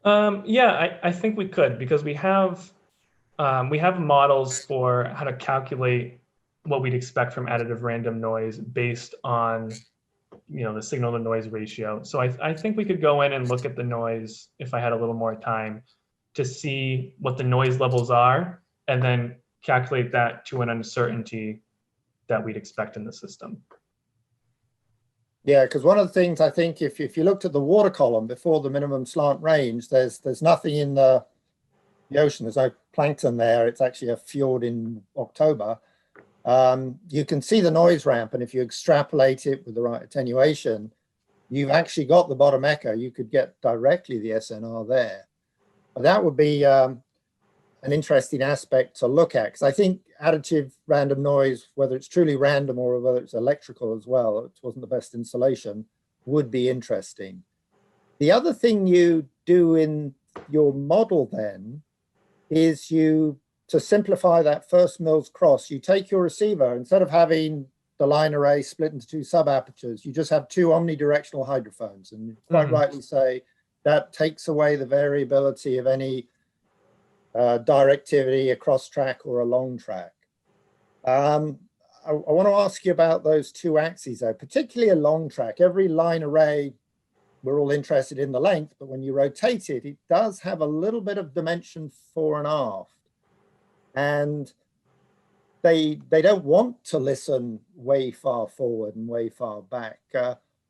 Yeah, I think we could, because we have models for how to calculate what we'd expect from additive random noise based on, the signal to noise ratio. So I think we could go in and look at the noise if I had a little more time to see what the noise levels are, and then calculate that to an uncertainty that we'd expect in the system. Yeah, because one of the things I think, if you looked at the water column before the minimum slant range, there's nothing in the ocean. There's no plankton there. It's actually a fjord in October. You can see the noise ramp, and if you extrapolate it with the right attenuation, you've actually got the bottom echo. You could get directly the SNR there. But that would be an interesting aspect to look at, because I think additive random noise, whether it's truly random or whether it's electrical as well, it wasn't the best insulation, would be interesting. The other thing you do in your model then is to simplify that first Mills cross, you take your receiver, instead of having the line array split into two sub apertures, you just have two omnidirectional hydrophones. And you quite rightly say that takes away the variability of any directivity, a cross track or a long track. I want to ask you about those two axes though, particularly a long track. Every line array, we're all interested in the length, but when you rotate it, it does have a little bit of dimension fore and aft. And they don't want to listen way far forward and way far back.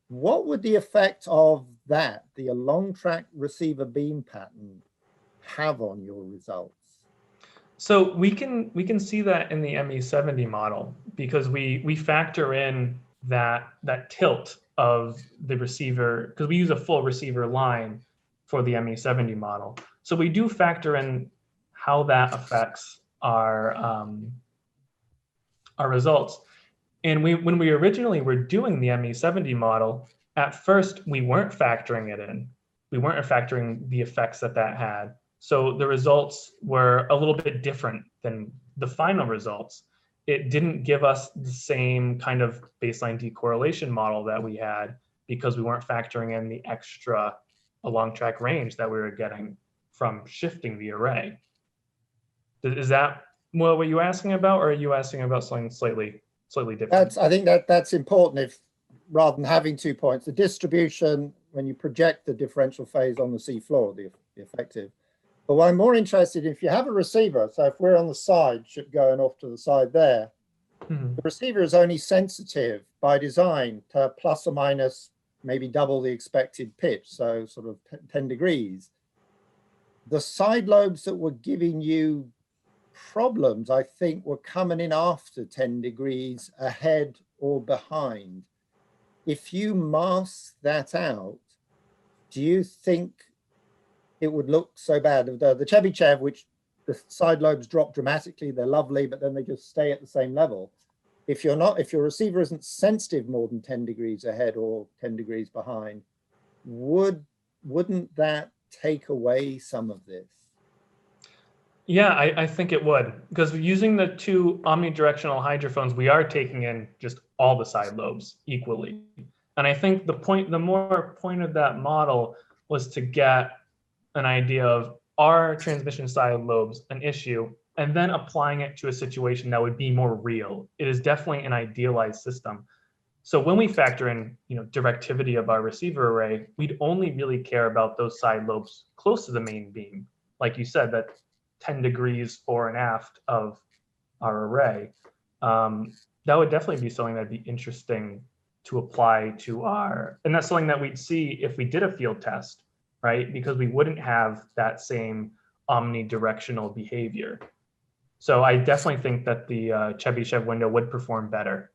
What would the effect of that, the long track receiver beam pattern, have on your results? So we can see that in the ME70 model, because we factor in that tilt of the receiver, because we use a full receiver line for the ME70 model. So we do factor in how that affects our results. And when we originally were doing the ME70 model, at first we weren't factoring it in. We weren't factoring the effects that had. So the results were a little bit different than the final results. It didn't give us the same kind of baseline decorrelation model that we had, because we weren't factoring in the extra long track range that we were getting from shifting the array. Is that what you're asking about, or are you asking about something slightly different? I think that's important. If rather than having 2 points, the distribution when you project the differential phase on the seafloor, the effective. But what I'm more interested in, if you have a receiver, so if we're on the side, going off to the side there, the receiver is only sensitive by design to plus or minus maybe double the expected pitch, so sort of 10 degrees. The side lobes that were giving you problems, I think, were coming in after 10 degrees ahead or behind. If you mask that out, do you think it would look so bad? The Chebyshev, which the side lobes drop dramatically, they're lovely, but then they just stay at the same level. If your receiver isn't sensitive more than 10 degrees ahead or 10 degrees behind, wouldn't that take away some of this? Yeah, I think it would, because using the two omnidirectional hydrophones, we are taking in just all the side lobes equally. And I think the more point of that model was to get an idea of, are transmission side lobes an issue, and then applying it to a situation that would be more real. It is definitely an idealized system. So when we factor in, directivity of our receiver array, we'd only really care about those side lobes close to the main beam. Like you said, that 10 degrees fore and aft of our array. That would definitely be something that'd be interesting to apply to and that's something that we'd see if we did a field test, right? Because we wouldn't have that same omnidirectional behavior. So I definitely think that the Chebyshev window would perform better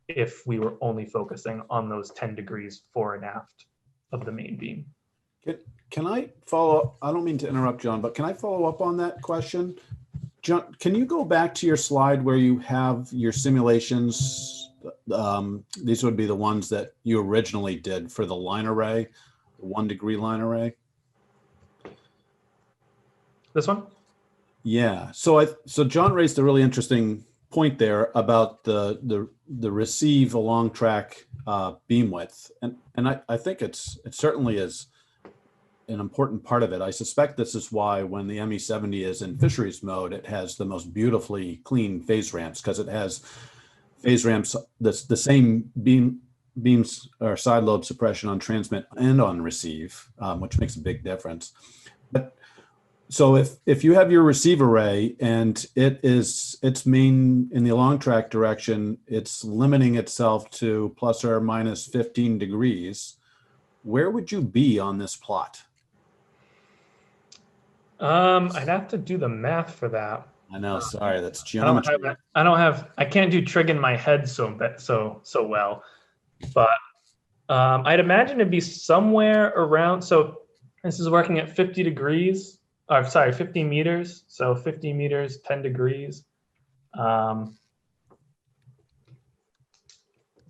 if we were only focusing on those 10 degrees fore and aft of the main beam. Can I follow up? I don't mean to interrupt, John, but can I follow up on that question? John, can you go back to your slide where you have your simulations? These would be the ones that you originally did for the line array, the 1 degree line array. This one? Yeah. So John raised a really interesting point there about the receive along track beam width, and I think it certainly is an important part of it. I suspect this is why when the ME70 is in fisheries mode, it has the most beautifully clean phase ramps, because it has phase ramps the same beams or side lobe suppression on transmit and on receive, which makes a big difference. But so if you have your receive array and it's mean in the along track direction, it's limiting itself to plus or minus 15 degrees, where would you be on this plot? I'd have to do the math for that. I know, sorry, that's geometry. I can't do trig in my head so well, but I'd imagine it'd be somewhere around, so this is working at 50 degrees, or sorry, 50 meters. So 50 meters, 10 degrees. That's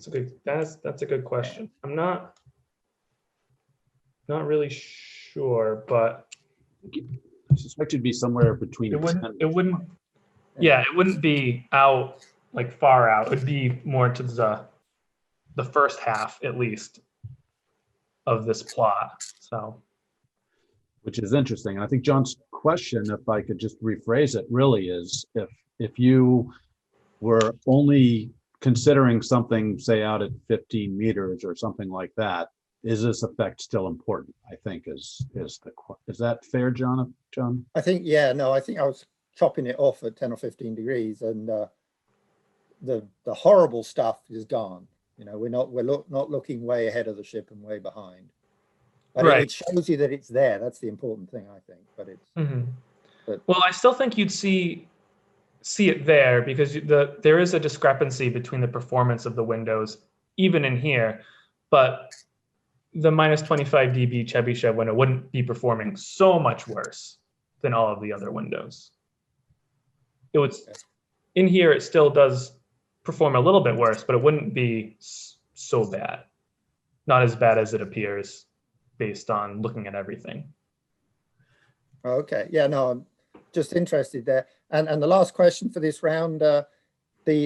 a good question. I'm not really sure, but I suspect it'd be somewhere between. it wouldn't be out, like far out. It would be more to the first half at least of this plot. So, which is interesting. And I think John's question, if I could just rephrase it, really is if you were only considering something, say, out at 15 meters or something like that, is this effect still important? I think is that fair, John? I think, yeah, no, I think I was chopping it off at 10 or 15 degrees, and the horrible stuff is gone. We're not looking way ahead of the ship and way behind. But right. It shows you that it's there. That's the important thing, I think. But it's. Mm-hmm. But, well, I still think you'd see it there, because there is a discrepancy between the performance of the windows, even in here, but the minus 25 dB Chebyshev window wouldn't be performing so much worse than all of the other windows. In here, it still does perform a little bit worse, but it wouldn't be so bad. Not as bad as it appears based on looking at everything. okay. Yeah, no, I'm just interested there. And the last question for this round, the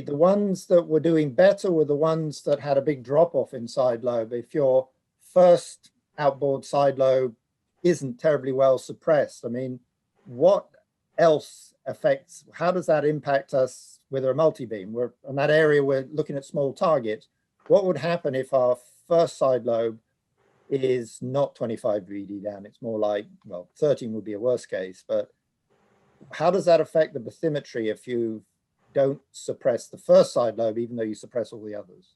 ones that were doing better were the ones that had a big drop off in side lobe. If your first outboard side lobe isn't terribly well suppressed, I mean, what else affects, how does that impact us with a multi-beam? We're in that area, we're looking at small targets. What would happen if our first side lobe is not 25 VD down? It's more like, well, 13 would be a worst case, but how does that affect the bathymetry if you don't suppress the first side lobe, even though you suppress all the others?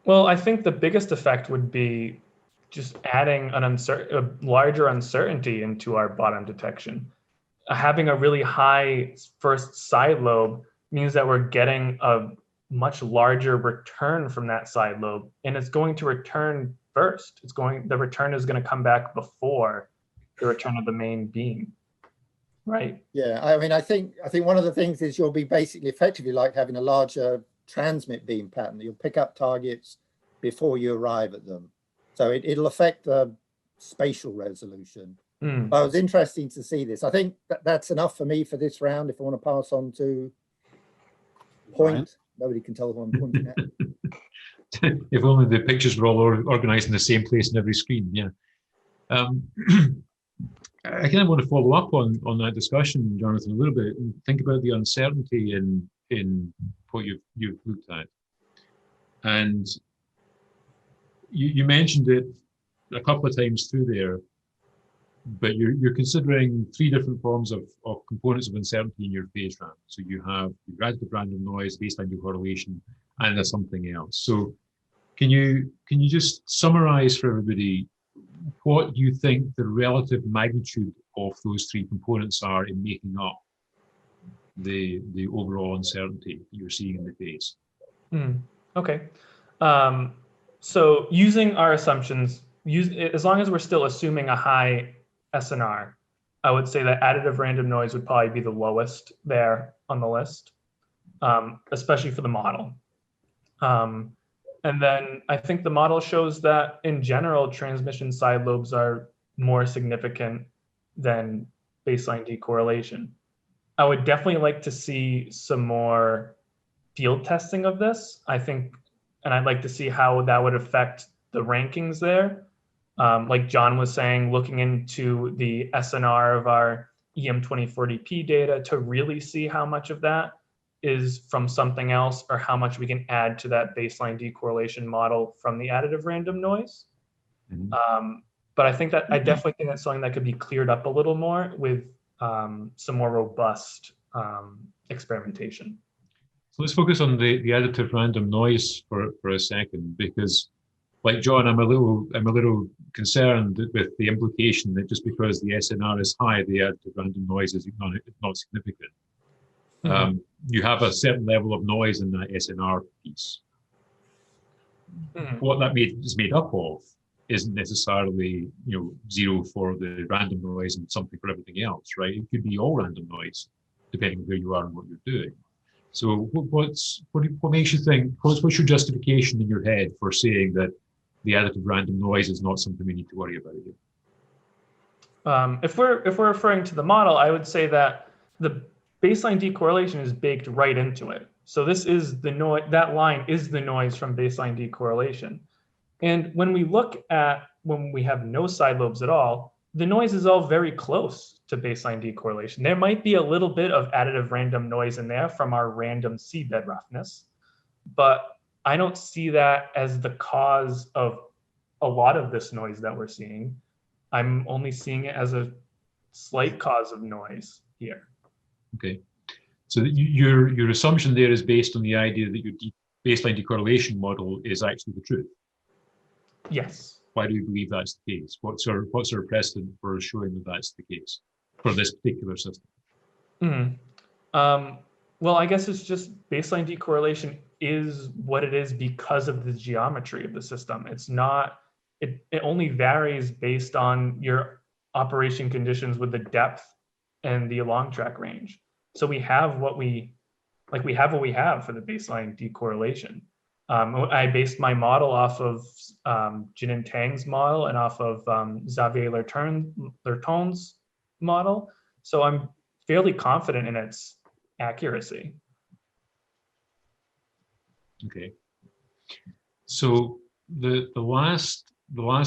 Well, I think the biggest effect would be just adding a larger uncertainty into our bottom detection. Having a really high first side lobe means that we're getting a much larger return from that side lobe, and it's going to return first. The return is going to come back before the return of the main beam, right? Yeah, I mean, I think one of the things is you'll be basically effectively like having a larger transmit beam pattern. You'll pick up targets before you arrive at them. So it'll affect the spatial resolution. Mm. But it was interesting to see this. I think that's enough for me for this round. If I want to pass on to Point. Brian? Nobody can tell who I'm pointing at. If only the pictures were all organized in the same place in every screen. Yeah. I kind of want to follow up on that discussion, Jonathan, a little bit, and think about the uncertainty in what you've looked at. And you mentioned it a couple of times through there, but you're considering three different forms of components of uncertainty in your phase ramp. So you have your additive random noise, baseline decorrelation, and there's something else. So can you just summarize for everybody what you think the relative magnitude of those three components are in making up the overall uncertainty you're seeing in the phase? Okay. So using our assumptions, as long as we're still assuming a high SNR, I would say that additive random noise would probably be the lowest there on the list, especially for the model. And then I think the model shows that in general, transmission side lobes are more significant than baseline decorrelation. I would definitely like to see some more field testing of this, I think, and I'd like to see how that would affect the rankings there. Like John was saying, looking into the SNR of our EM2040P data to really see how much of that is from something else or how much we can add to that baseline decorrelation model from the additive random noise. But I think that I definitely think that's something that could be cleared up a little more with some more robust experimentation. So let's focus on the additive random noise for a second, because like John, I'm a little concerned with the implication that just because the SNR is high, the additive random noise is not significant. You have a certain level of noise in that SNR piece. What that is made up of isn't necessarily zero for the random noise and something for everything else, right? It could be all random noise, depending on where you are and what you're doing. So what makes you think? What's your justification in your head for saying that the additive random noise is not something we need to worry about here? If we're referring to the model, I would say that the baseline decorrelation is baked right into it. So this is the noise, that line is the noise from baseline decorrelation. And when we look at when we have no side lobes at all, the noise is all very close to baseline decorrelation. There might be a little bit of additive random noise in there from our random seabed roughness, but I don't see that as the cause of a lot of this noise that we're seeing. I'm only seeing it as a slight cause of noise here. Okay, so your assumption there is based on the idea that your baseline decorrelation model is actually the truth. Yes. Why do you believe that's the case? What's our precedent for showing that that's the case for this particular system? Well, I guess it's just baseline decorrelation is what it is because of the geometry of the system. It's not. It only varies based on your operation conditions with the depth and the along track range. So we have what we have for the baseline decorrelation. I based my model off of Jinin Tang's model and off of Xavier Lerton's model. So I'm fairly confident in its accuracy. Okay. So the last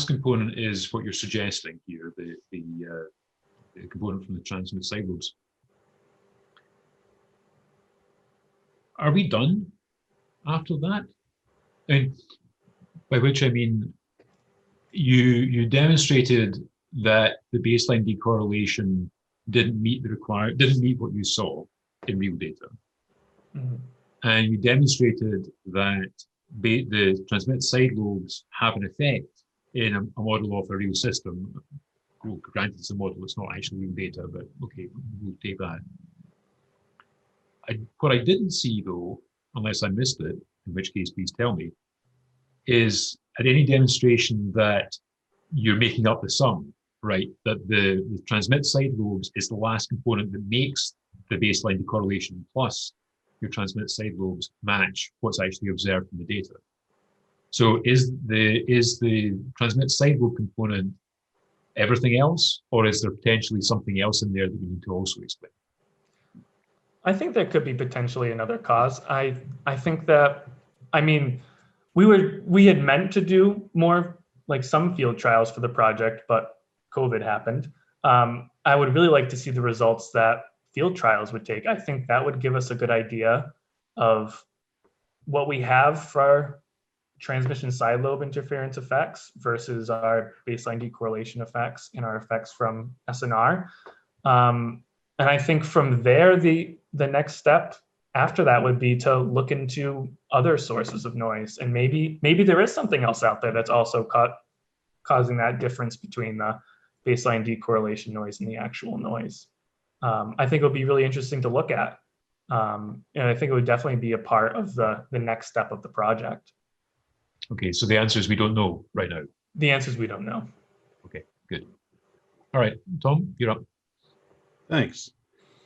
component is what you're suggesting here, the component from the transmit side lobes. Are we done after that? And by which I mean, you demonstrated that the baseline decorrelation didn't meet what you saw in real data. And you demonstrated that the transmit side lobes have an effect in a model of a real system. Well, granted, it's a model, it's not actually real data, but okay, we'll take that. What I didn't see, though, unless I missed it, in which case please tell me, is at any demonstration that you're making up the sum, right? That the transmit side lobes is the last component that makes the baseline decorrelation plus your transmit side lobes match what's actually observed in the data. So is the transmit side lobe component everything else, or is there potentially something else in there that you need to also explain? I think there could be potentially another cause. I think that, I mean, we had meant to do more, like some field trials for the project, but COVID happened. I would really like to see the results that field trials would take. I think that would give us a good idea of what we have for our transmission side lobe interference effects versus our baseline decorrelation effects and our effects from SNR. And I think from there, the next step after that would be to look into other sources of noise. And maybe there is something else out there that's also causing that difference between the baseline decorrelation noise and the actual noise. I think it would be really interesting to look at. And I think it would definitely be a part of the next step of the project. Okay, so the answer is we don't know right now. The answer is we don't know. Okay, good. All right, Tom, you're up. Thanks.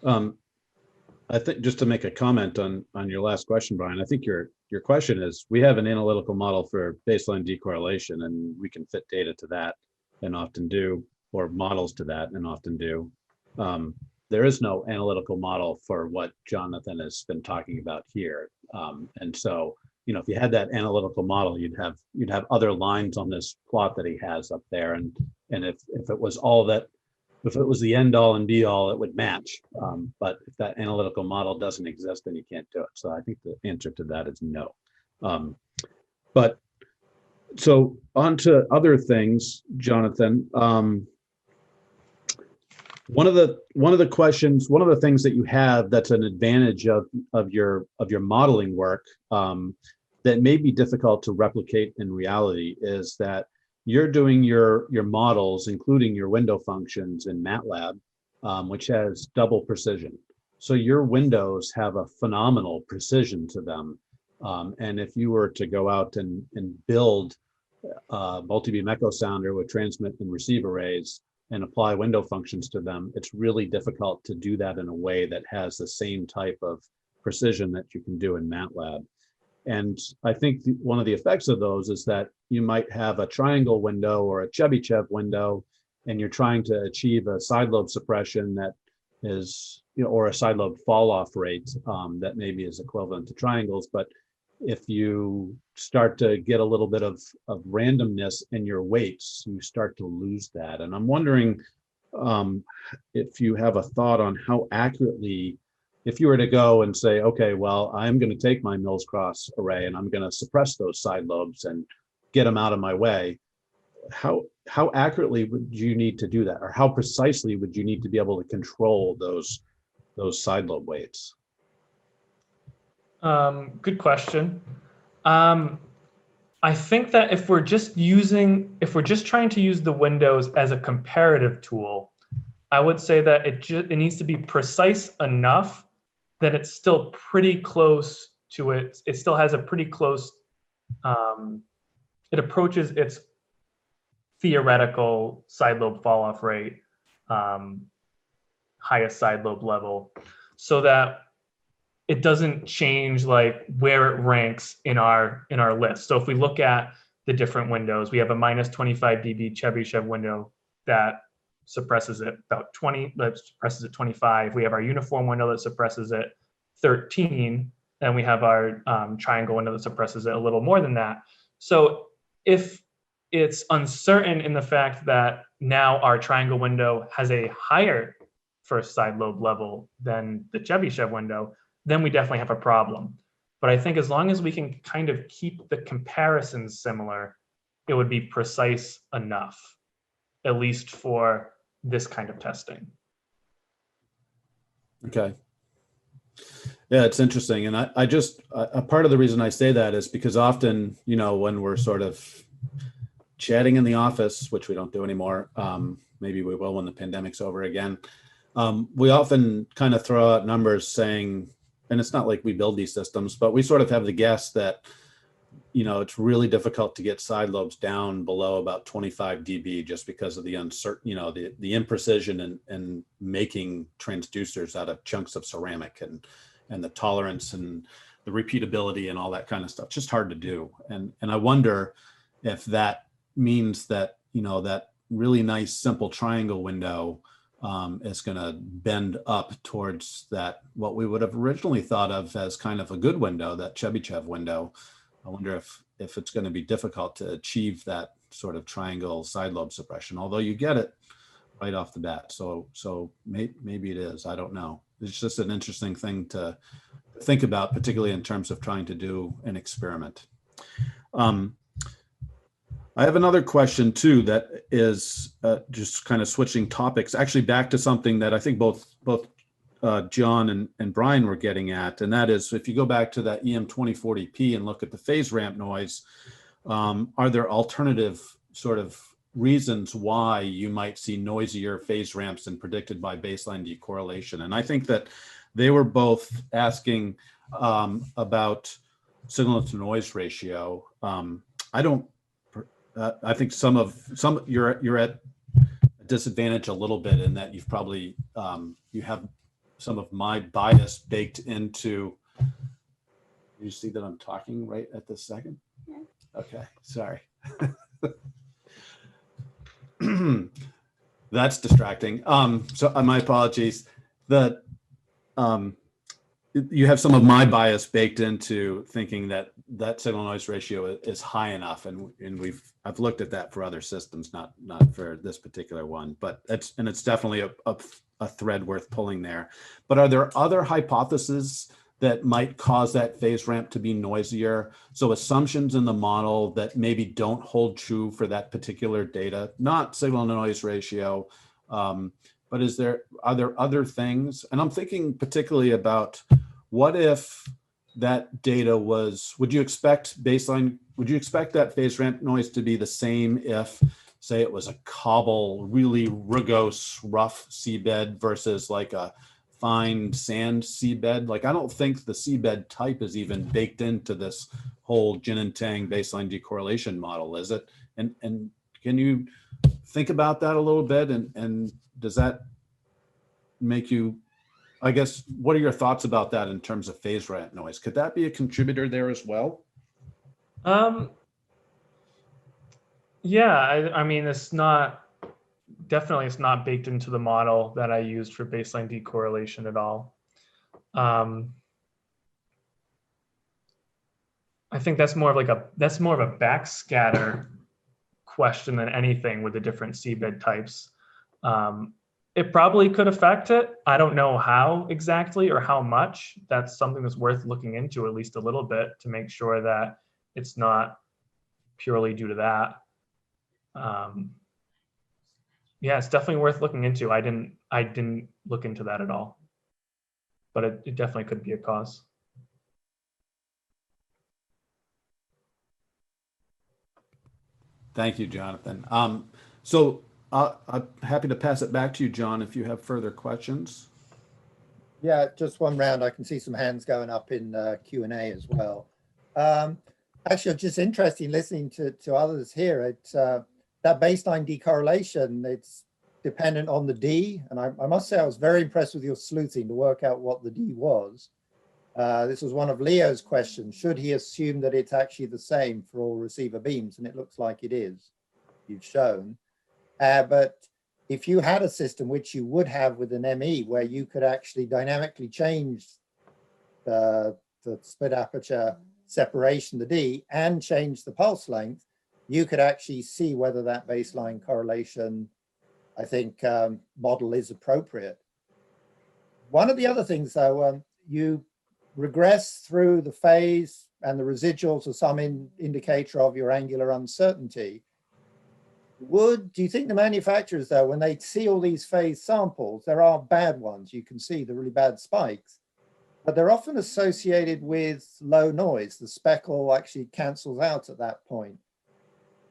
I think just to make a comment on your last question, Brian, I think your question is, we have an analytical model for baseline decorrelation, and we can fit data to that and often do, or models to that and often do. There is no analytical model for what Jonathan has been talking about here. And so, you know, if you had that analytical model, you'd have other lines on this plot that he has up there. And if it was all that, if it was the end all and be all, it would match. But if that analytical model doesn't exist, then you can't do it. So I think the answer to that is no. But so on to other things, Jonathan. One of the questions, one of the things that you have that's an advantage of your modeling work that may be difficult to replicate in reality is that you're doing your models, including your window functions in MATLAB, which has double precision. So your windows have a phenomenal precision to them. And if you were to go out and build Multibeam Echosounder with transmit and receive arrays and apply window functions to them, it's really difficult to do that in a way that has the same type of precision that you can do in MATLAB. And I think one of the effects of those is that you might have a triangle window or a Chebyshev window, and you're trying to achieve a side lobe suppression that is, you know, or a side lobe fall off rate that maybe is equivalent to triangles. But if you start to get a little bit of randomness in your weights, you start to lose that. And I'm wondering if you have a thought on how accurately, if you were to go and say, okay, well, I'm going to take my Mills-Cross array and I'm going to suppress those side lobes and get them out of my way, how accurately would you need to do that? Or how precisely would you need to be able to control those side lobe weights? Good question. I think that if we're just trying to use the windows as a comparative tool, I would say that it needs to be precise enough that it's still pretty close to it. It still has a pretty close, it approaches its theoretical side lobe fall off rate, highest side lobe level, so that it doesn't change like where it ranks in our list. So if we look at the different windows, we have a minus 25 dB Chebyshev window that suppresses it about 20, that suppresses it 25. We have our uniform window that suppresses it 13, and we have our triangle window that suppresses it a little more than that. So if it's uncertain in the fact that now our triangle window has a higher first side lobe level than the Chebyshev window, then we definitely have a problem. But I think as long as we can kind of keep the comparisons similar, it would be precise enough, at least for this kind of testing. Okay. Yeah, it's interesting. And I just, a part of the reason I say that is because often, you know, when we're sort of chatting in the office, which we don't do anymore, maybe we will when the pandemic's over again, we often kind of throw out numbers saying, and it's not like we build these systems, but we sort of have the guess that, you know, it's really difficult to get side lobes down below about 25 dB just because of the uncertain, you know, the imprecision and making transducers out of chunks of ceramic and the tolerance and the repeatability and all that kind of stuff. Just hard to do. And I wonder if that means that, you know, that really nice simple triangle window is going to bend up towards that, what we would have originally thought of as kind of a good window, that Chebyshev window. I wonder if it's going to be difficult to achieve that sort of triangle side lobe suppression, although you get it right off the bat. So maybe it is, I don't know. It's just an interesting thing to think about, particularly in terms of trying to do an experiment. I have another question too, that is just kind of switching topics, actually back to something that I think both John and Brian were getting at, and that is, if you go back to that EM2040P and look at the phase ramp noise, are there alternative sort of reasons why you might see noisier phase ramps than predicted by baseline decorrelation? And I think that they were both asking about signal to noise ratio. I think some you're at a disadvantage a little bit in that you've probably you have some of my bias baked into. You see that I'm talking right at this second? Yeah. Okay, sorry. That's distracting. So my apologies. That you have some of my bias baked into thinking that that signal noise ratio is high enough, and I've looked at that for other systems, not for this particular one, but it's definitely a thread worth pulling there. But are there other hypotheses that might cause that phase ramp to be noisier? So assumptions in the model that maybe don't hold true for that particular data, not signal to noise ratio, but are there other things? And I'm thinking particularly about, what if that data would you expect that phase ramp noise to be the same if, say, it was a cobble, really rugose, rough seabed versus like a fine sand seabed? Like, I don't think the seabed type is even baked into this whole Jin and Tang baseline decorrelation model, is it? And can you think about that a little bit? And does that make you, I guess, what are your thoughts about that in terms of phase ramp noise? Could that be a contributor there as well? Yeah, I mean, it's not baked into the model that I used for baseline decorrelation at all. I think that's more of a backscatter question than anything with the different seabed types. It probably could affect it. I don't know how exactly or how much. That's something that's worth looking into at least a little bit to make sure that it's not purely due to that. Yeah, it's definitely worth looking into. I didn't look into that at all, but it definitely could be a cause. Thank you, Jonathan. So I'm happy to pass it back to you, John, if you have further questions. Yeah, just one round. I can see some hands going up in Q&A as well. Actually, I'm just interested in listening to others here. It's that baseline decorrelation, it's dependent on the D. And I must say, I was very impressed with your sleuthing to work out what the D was. This was one of Leo's questions. Should he assume that it's actually the same for all receiver beams? And it looks like it is, you've shown. But if you had a system, which you would have with an ME, where you could actually dynamically change the split aperture separation, the D, and change the pulse length, you could actually see whether that baseline correlation, I think, model is appropriate. One of the other things, though, you regress through the phase and the residuals are some indicator of your angular uncertainty. Do you think the manufacturers, though, when they see all these phase samples, there are bad ones, you can see the really bad spikes, but they're often associated with low noise. The speckle actually cancels out at that point.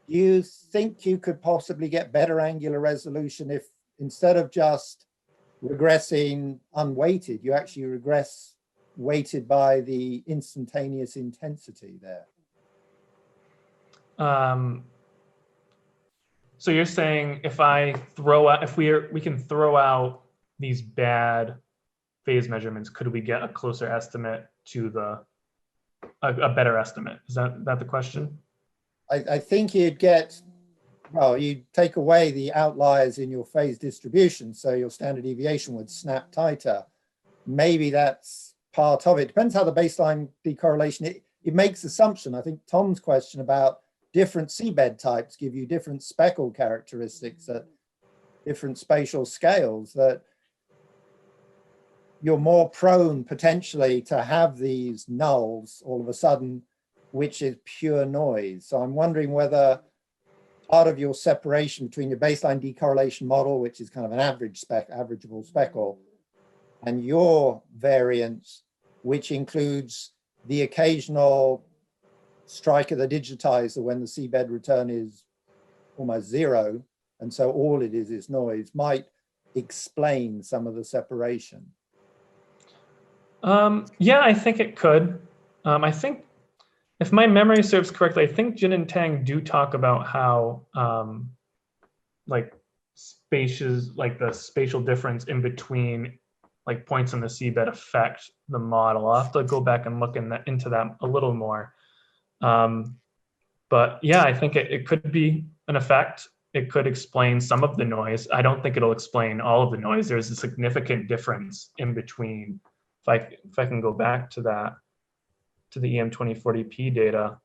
Do you think you could possibly get better angular resolution if instead of just regressing unweighted, you actually regress weighted by the instantaneous intensity there? So you're saying if we can throw out these bad phase measurements, could we get a closer estimate to a better estimate? Is that the question? I think you'd get, well, you'd take away the outliers in your phase distribution, so your standard deviation would snap tighter. Maybe that's part of it. Depends how the baseline decorrelation, it makes assumption. I think Tom's question about different seabed types give you different speckle characteristics at different spatial scales, that you're more prone potentially to have these nulls all of a sudden, which is pure noise. So I'm wondering whether part of your separation between your baseline decorrelation model, which is kind of an averageable speckle, and your variance, which includes the occasional strike of the digitizer when the seabed return is almost zero, and so all it is noise, might explain some of the separation. Yeah, I think it could. I think, if my memory serves correctly, I think Jin and Tang do talk about how like the spatial difference in between like points in the seabed affect the model. I'll have to go back and look into that a little more. But yeah, I think it could be an effect. It could explain some of the noise. I don't think it'll explain all of the noise. There's a significant difference in between. If I can go back to that, to the EM2040P data,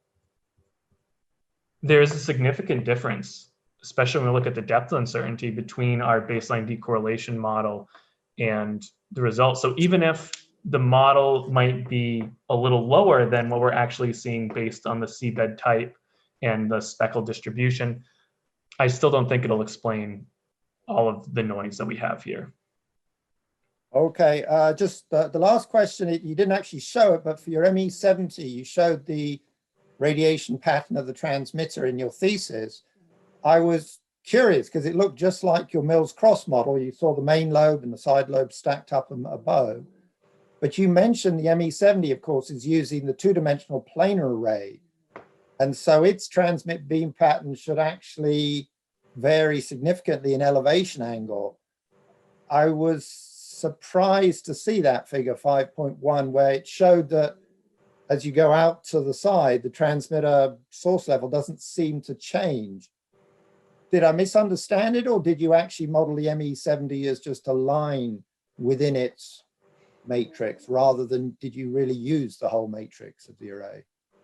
there's a significant difference, especially when we look at the depth uncertainty between our baseline decorrelation model and the results. So even if the model might be a little lower than what we're actually seeing based on the seabed type and the speckle distribution, I still don't think it'll explain all of the noise that we have here. Okay, just the last question, you didn't actually show it, but for your ME70, you showed the radiation pattern of the transmitter in your thesis. I was curious because it looked just like your Mills-Cross model. You saw the main lobe and the side lobe stacked up above. But you mentioned the ME70, of course, is using the two-dimensional planar array. And so its transmit beam pattern should actually vary significantly in elevation angle. I was surprised to see that figure 5.1, where it showed that as you go out to the side, the transmitter source level doesn't seem to change. Did I misunderstand it, or did you actually model the ME70 as just a line within its matrix, rather than did you really use the whole matrix of the array?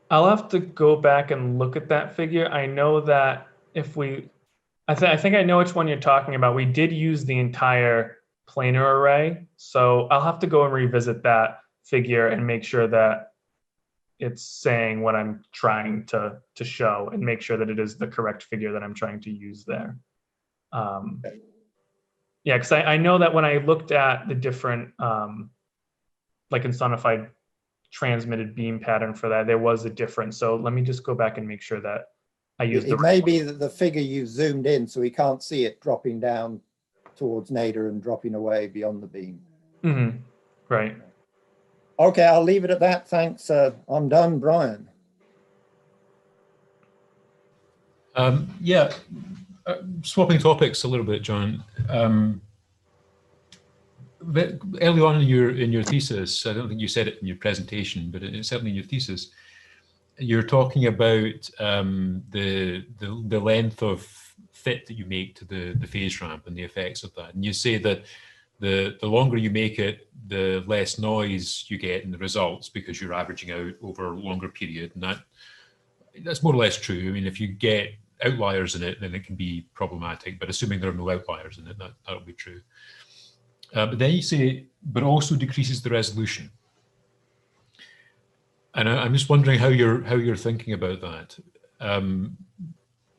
I'll have to go back and look at that figure. I know that I think I know which one you're talking about. We did use the entire planar array. So I'll have to go and revisit that figure and make sure that it's saying what I'm trying to show, and make sure that it is the correct figure that I'm trying to use there. Okay. Yeah, because I know that when I looked at the different like insonified transmitted beam pattern for that, there was a difference. So let me just go back and make sure that I use it may be that the figure you zoomed in, so we can't see it dropping down towards nadir and dropping away beyond the beam. Mm-hmm. Right. Okay, I'll leave it at that. Thanks. I'm done, Brian. Yeah, swapping topics a little bit, John. Early on in your thesis, I don't think you said it in your presentation, but it's certainly in your thesis, you're talking about the length of fit that you make to the phase ramp and the effects of that. And you say that the longer you make it, the less noise you get in the results because you're averaging out over a longer period. And that's more or less true. I mean, if you get outliers in it, then it can be problematic. But assuming there are no outliers in it, that'll be true. But then you say, but also decreases the resolution. And I'm just wondering how you're thinking about that.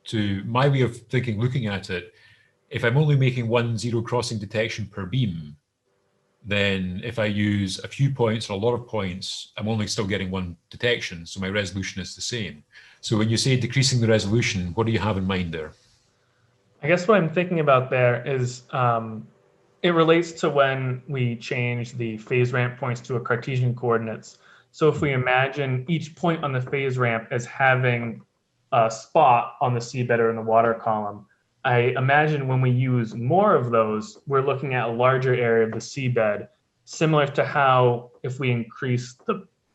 To my way of thinking, looking at it, if I'm only making one zero crossing detection per beam, then if I use a few points or a lot of points, I'm only still getting one detection, so my resolution is the same. So when you say decreasing the resolution, what do you have in mind there? I guess what I'm thinking about there is it relates to when we change the phase ramp points to a Cartesian coordinates. So if we imagine each point on the phase ramp as having a spot on the seabed or in the water column, I imagine when we use more of those, we're looking at a larger area of the seabed, similar to how if we increase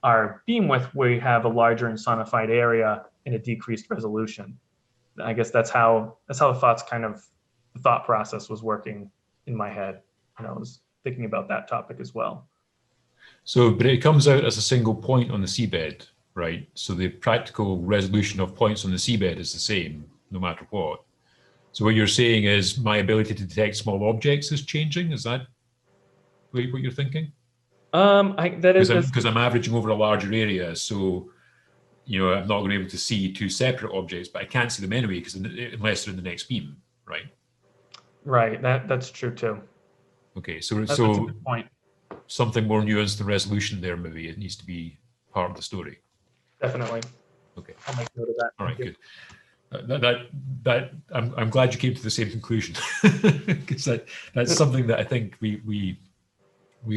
our beam width, we have a larger insonified area and a decreased resolution. I guess that's how the thought process was working in my head, and I was thinking about that topic as well. So, but it comes out as a single point on the seabed, right? So the practical resolution of points on the seabed is the same, no matter what. So what you're saying is my ability to detect small objects is changing. Is that what you're thinking? Because I'm averaging over a larger area, so I'm not going to be able to see two separate objects, but I can't see them anyway unless they're in the next beam, right? Right. That's true too. Okay, so that's a good point. Something more nuanced than resolution there, maybe it needs to be part of the story. Definitely. Okay. I'll make note of that. All right, good. I'm glad you came to the same conclusion, because that's something that I think we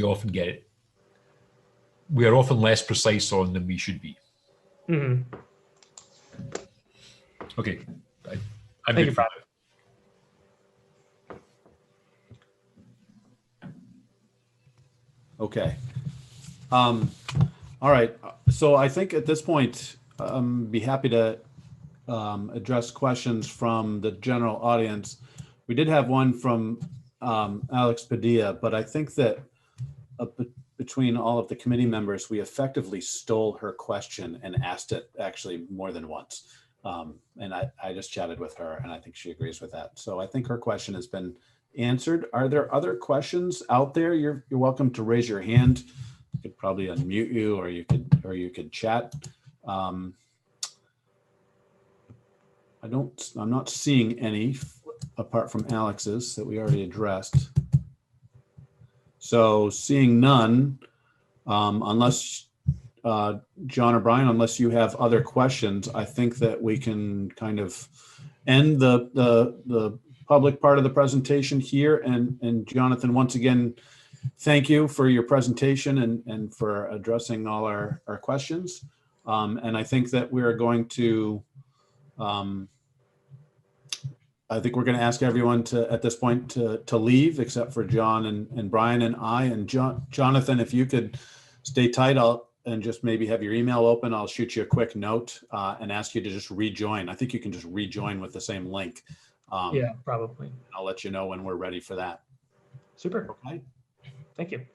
often get. We are often less precise on than we should be. Mm-hmm. Okay, I'm Thank good. you, Okay. All right. So I think at this point, be happy to address questions from the general audience. We did have one from Alex Padilla, but I think that between all of the committee members, we effectively stole her question and asked it actually more than once. And I just chatted with her, and I think she agrees with that. So I think her question has been answered. Are there other questions out there? You're welcome to raise your hand. I could probably unmute you, or you could chat. I'm not seeing any apart from Alex's that we already addressed. So seeing none, unless John or Brian, unless you have other questions, I think that we can kind of end the public part of the presentation here. And Jonathan, once again, thank you for your presentation and for addressing all our questions. And I think that we're going to, I think we're going to ask everyone at this point to leave, except for John and Brian and I. And Jonathan, if you could stay tight, and just maybe have your email open, I'll shoot you a quick note and ask you to just rejoin. I think you can just rejoin with the same link. Yeah, probably. I'll let you know when we're ready for that. Super. Okay. Thank you.